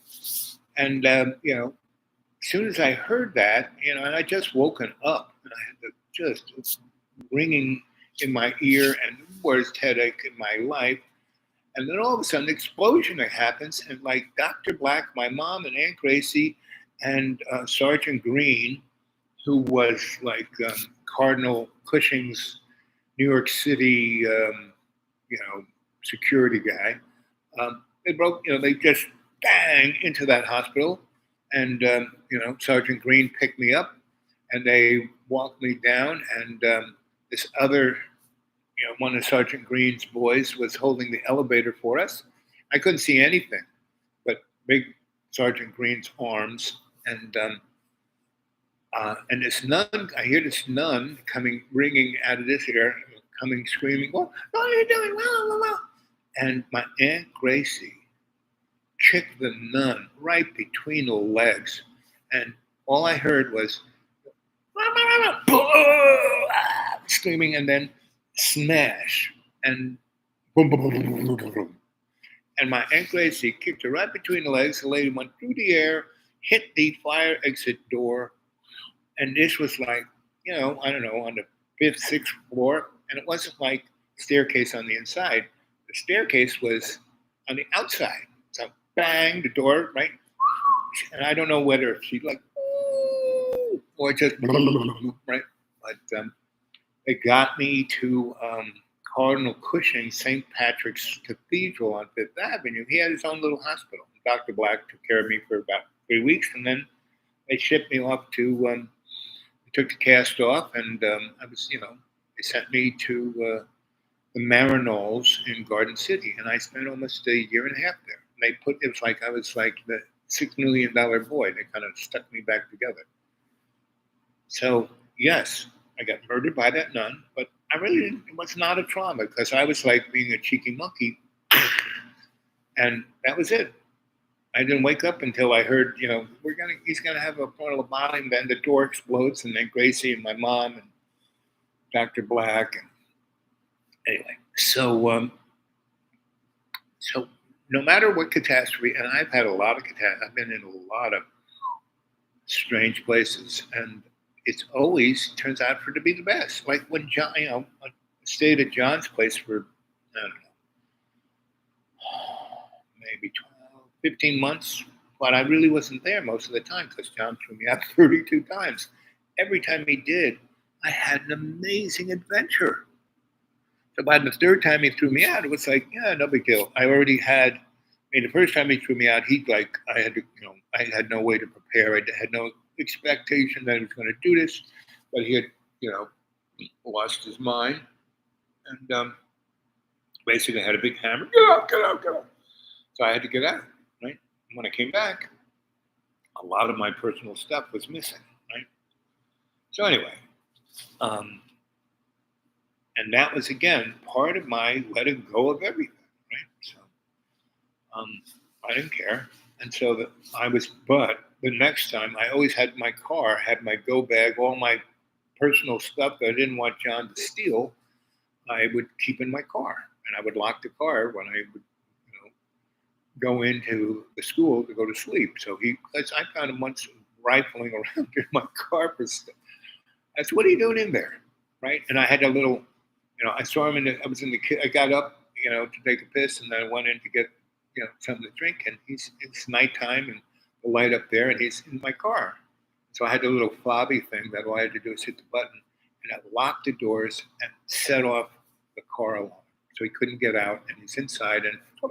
Speaker 2: And, as soon as I heard that, and I just woken up and I had just ringing in my ear and the worst headache in my life. And then all of a sudden, an explosion happens. And like Dr. Black, my mom and Aunt Gracie and Sergeant Green, who was like Cardinal Cushing's New York City, security guy. They just bang into that hospital. And, Sergeant Green picked me up and they walked me down. And this other, one of Sergeant Green's boys was holding the elevator for us. I couldn't see anything but big Sergeant Green's arms. And this nun, I hear this nun ringing out of this ear, coming screaming, what are you doing? Blah, blah, blah. And my Aunt Gracie kicked the nun right between the legs. And all I heard was screaming and then smash and boom, boom, boom, boom, boom, boom, boom. And my Aunt Gracie kicked her right between the legs. The lady went through the air, hit the fire exit door. And this was like, I don't know, on the 5th, 6th floor. And it wasn't like staircase on the inside. The staircase was on the outside. So bang, the door, right? And I don't know whether she like, or just, right? But it got me to Cardinal Cushing, St. Patrick's Cathedral on 5th Avenue. He had his own little hospital. Dr. Black took care of me for about 3 weeks, and then they shipped me off to, took the cast off, and I was, they sent me to the Marinols in Garden City, and I spent almost a year and a half there. And it was like I was like the $6 million boy. They kind of stuck me back together. So, yes, I got murdered by that nun, but I really didn't, it was not a trauma because I was like being a cheeky monkey. And that was it. I didn't wake up until I heard, he's gonna have a lobotomy, then the door explodes, and then Gracie and my mom and Dr. Black, and anyway. So no matter what catastrophe, and I've had a lot of I've been in a lot of strange places, and it's always turns out to be the best. Like when John, I stayed at John's place for, I don't know, maybe 15 months, but I really wasn't there most of the time because John threw me out 32 times. Every time he did, I had an amazing adventure. So by the third time he threw me out, it was like, yeah, no big deal. I already had, the first time he threw me out, I had to, I had no way to prepare. I had no expectation that he was going to do this, but he had, lost his mind. And basically had a big hammer, get out, get out, get out. So I had to get out, right? And when I came back, a lot of my personal stuff was missing, right? So anyway, and that was, again, part of my letting go of everything, right? So I didn't care. And so but the next time, I always had my car, had my go bag, all my personal stuff that I didn't want John to steal, I would keep in my car. And I would lock the car when I would, go into the school to go to sleep. So because I found him once rifling around in my car for stuff. I said, what are you doing in there? Right? And I had a little, I saw him I got up, to take a piss, and then I went in to get, something to drink, and it's nighttime and the light up there, and he's in my car. So I had a little fobby thing that all I had to do was hit the button, and I locked the doors and set off the car alarm. So he couldn't get out, and he's inside, and boom,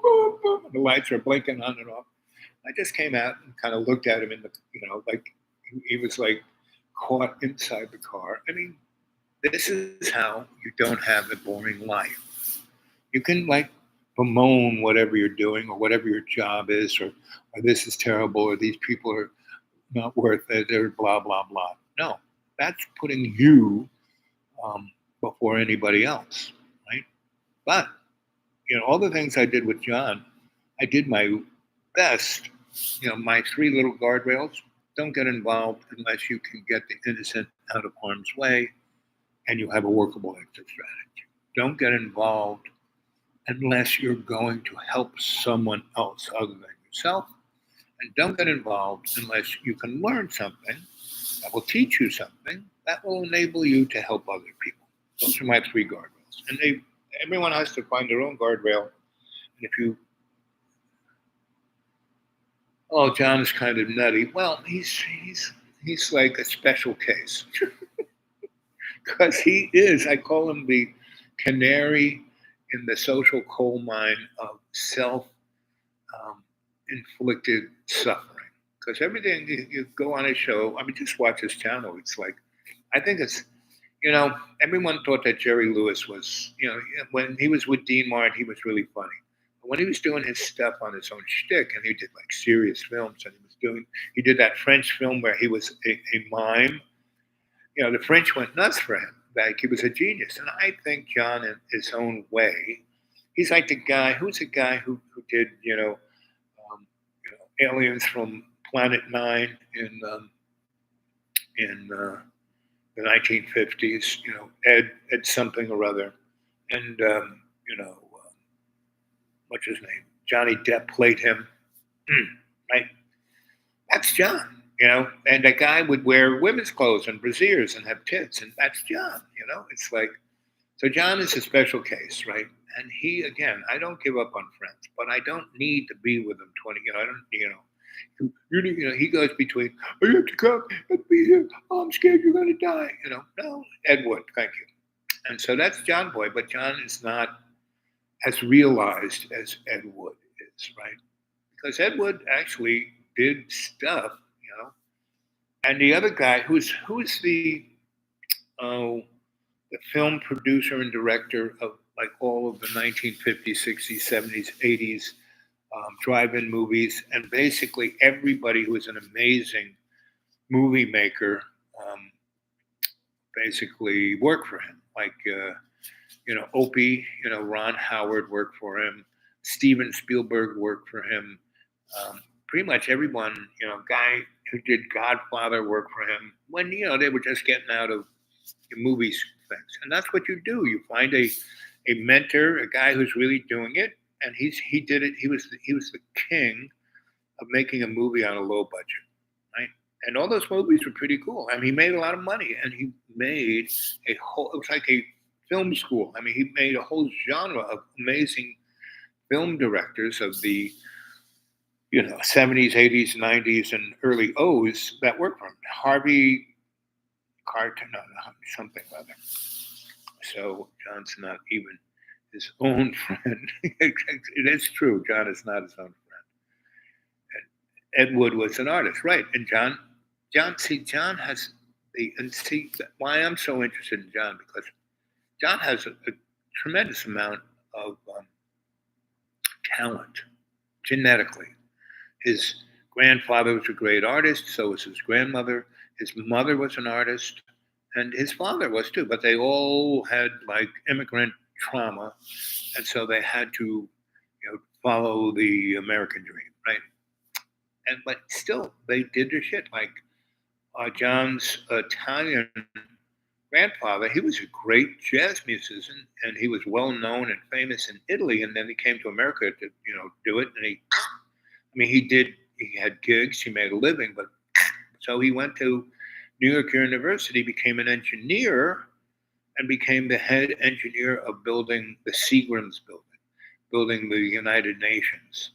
Speaker 2: boom, boom, and the lights are blinking on and off. I just came out and kind of looked at him in the, like he was like caught inside the car. This is how you don't have a boring life. You can bemoan whatever you're doing or whatever your job is, or this is terrible, or these people are not worth it, they're blah, blah, blah. No, that's putting you before anybody else, right? But, all the things I did with John, I did my best. My three little guardrails: don't get involved unless you can get the innocent out of harm's way and you have a workable exit strategy. Don't get involved unless you're going to help someone else other than yourself. And don't get involved unless you can learn something that will teach you something that will enable you to help other people. Those are my three guardrails. And everyone has to find their own guardrail. And if you, oh, John is kind of nutty. Well, he's like a special case. Because he is, I call him the canary in the social coal mine of self-inflicted suffering. Because everything you go on his show, I mean, just watch his channel. It's like, I think it's, everyone thought that Jerry Lewis was, when he was with Dean Martin, he was really funny. But when he was doing his stuff on his own shtick, and he did like serious films, and he did that French film where he was a mime. The French went nuts for him. Like, he was a genius. And I think John, in his own way, he's like the guy who did, Aliens from Planet Nine in the 1950s, Ed something or other. And, what's his name? Johnny Depp played him, right? That's John. And that guy would wear women's clothes and brassieres and have tits, and that's John. It's like, so John is a special case, right? And he, again, I don't give up on friends, but I don't need to be with him 20. I don't, he goes between, oh, you have to come and be here. Oh, I'm scared you're going to die. No, Ed Wood, thank you. And so that's John Boy, but John is not as realized as Ed Wood is, right? Because Ed Wood actually did stuff. And the other guy, who's the film producer and director of like all of the 1950s, 60s, 70s, 80s drive-in movies, and basically everybody who was an amazing movie maker basically worked for him. Like Opie, Ron Howard worked for him. Steven Spielberg worked for him. Pretty much everyone, guy who did Godfather worked for him when, they were just getting out of the movies things. And that's what you do. You find a mentor, a guy who's really doing it. And he did it. He was the king of making a movie on a low budget, right? And all those movies were pretty cool. I mean, he made a lot of money, and he made it was like a film school. I mean, he made a whole genre of amazing film directors of the 70s, 80s, 90s, and early O's that worked for him. Harvey Keitel, no, something or other. So John's not even his own friend. It is true. John is not his own friend. And Ed Wood was an artist, right? And John has why I'm so interested in John, because John has a tremendous amount of talent genetically. His grandfather was a great artist, so was his grandmother. His mother was an artist, and his father was too. But they all had like immigrant trauma, and so they had to, follow the American dream, right? But still, they did their shit. Like John's Italian grandfather, he was a great jazz musician, and he was well known and famous in Italy. And then he came to America to, do it, and he had gigs, he made a living, but so he went to New York University, became an engineer, and became the head engineer of building the Seagram's building the United Nations.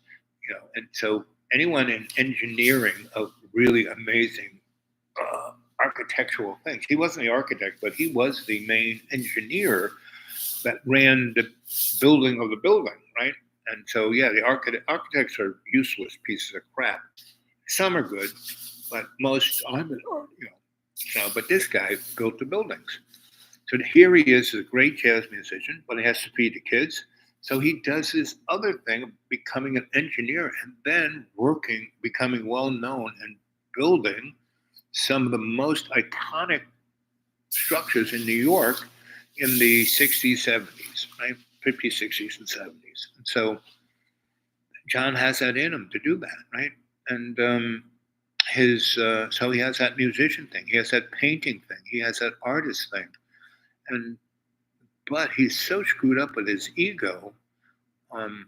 Speaker 2: And so anyone in engineering of really amazing architectural things, he wasn't the architect, but he was the main engineer that ran the building of the building, right? And so, yeah, the architects are useless pieces of crap. Some are good, but most aren't. But this guy built the buildings. So here he is, a great jazz musician, but he has to feed the kids. So he does this other thing of becoming an engineer and then becoming well known and building some of the most iconic structures in New York in the 60s, 70s, right? 50s, 60s, and 70s. And so John has that in him to do that, right? And so he has that musician thing, he has that painting thing, he has that artist thing, and but he's so screwed up with his ego, and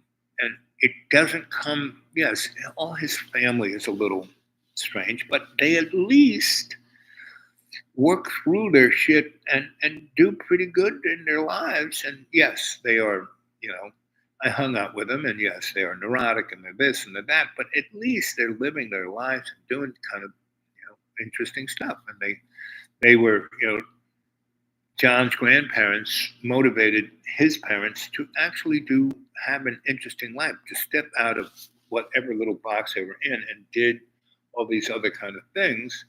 Speaker 2: it doesn't come. Yes, all his family is a little strange, but they at least work through their shit and do pretty good in their lives. And yes, they are, you know, I hung out with them, and yes, they are neurotic and they're this and they're that, but at least they're living their lives and doing kind of, interesting stuff. And they were, John's grandparents motivated his parents to actually have an interesting life, to step out of whatever little box they were in and did all these other kind of things.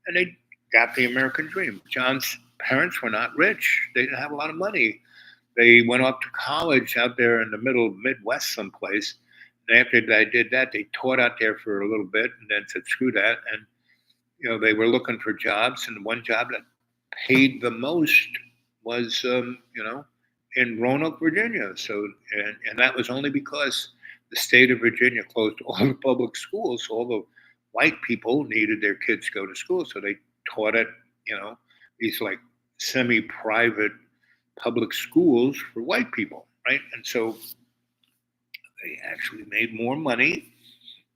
Speaker 2: And they got the American dream. John's parents were not rich. They didn't have a lot of money. They went off to college out there in the middle of Midwest someplace. And after they did that, they taught out there for a little bit and then said, screw that. And, they were looking for jobs. And one job that paid the most was, in Roanoke, Virginia. So, and that was only because the state of Virginia closed all the public schools. So all the white people needed their kids to go to school. So they taught at, these like semi-private public schools for white people, right? And so they actually made more money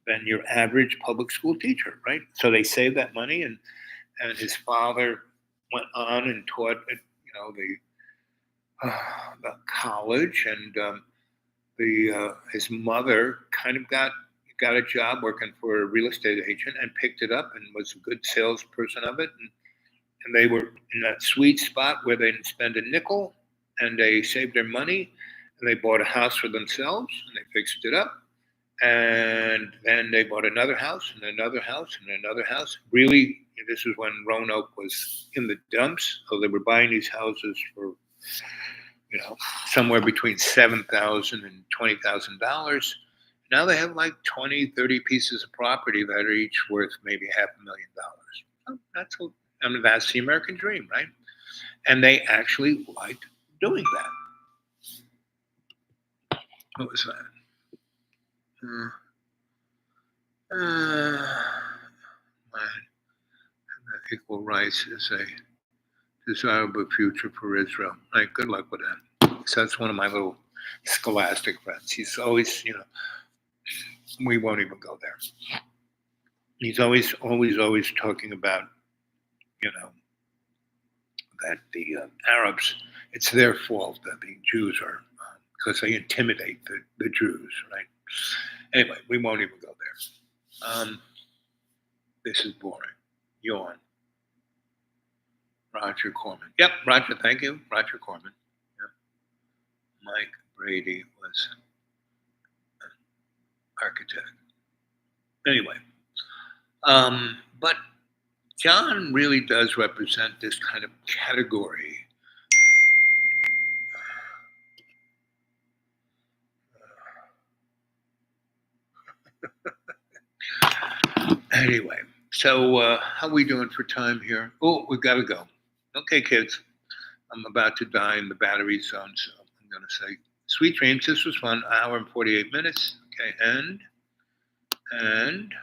Speaker 2: than your average public school teacher, right? So they saved that money, and his father went on and taught at the college, and his mother kind of got a job working for a real estate agent and picked it up and was a good salesperson of it, and they were in that sweet spot where they didn't spend a nickel, and they saved their money, and they bought a house for themselves, and they fixed it up. And then they bought another house and another house and another house. Really, this is when Roanoke was in the dumps. So they were buying these houses for, somewhere between $7,000 and $20,000. Now they have like 20, 30 pieces of property that are each worth maybe $500,000. That's the American dream, right? And they actually liked doing that. What was that? Equal rights is a desirable future for Israel. Right, good luck with that. So that's one of my little scholastic friends. He's always, we won't even go there. He's always talking about, that the Arabs, it's their fault that the Jews are, because they intimidate the Jews, right? Anyway, we won't even go there. This is boring. Yawn. Roger Corman. Yep, Roger, thank you. Roger Corman. Yep. Mike Brady was an architect. Anyway, but John really does represent this kind of category. Anyway, so how are we doing for time here? Oh, we've got to go. Okay, kids, I'm about to die in the battery zone, so I'm going to say sweet dreams. This was 1 hour and 48 minutes. Okay, and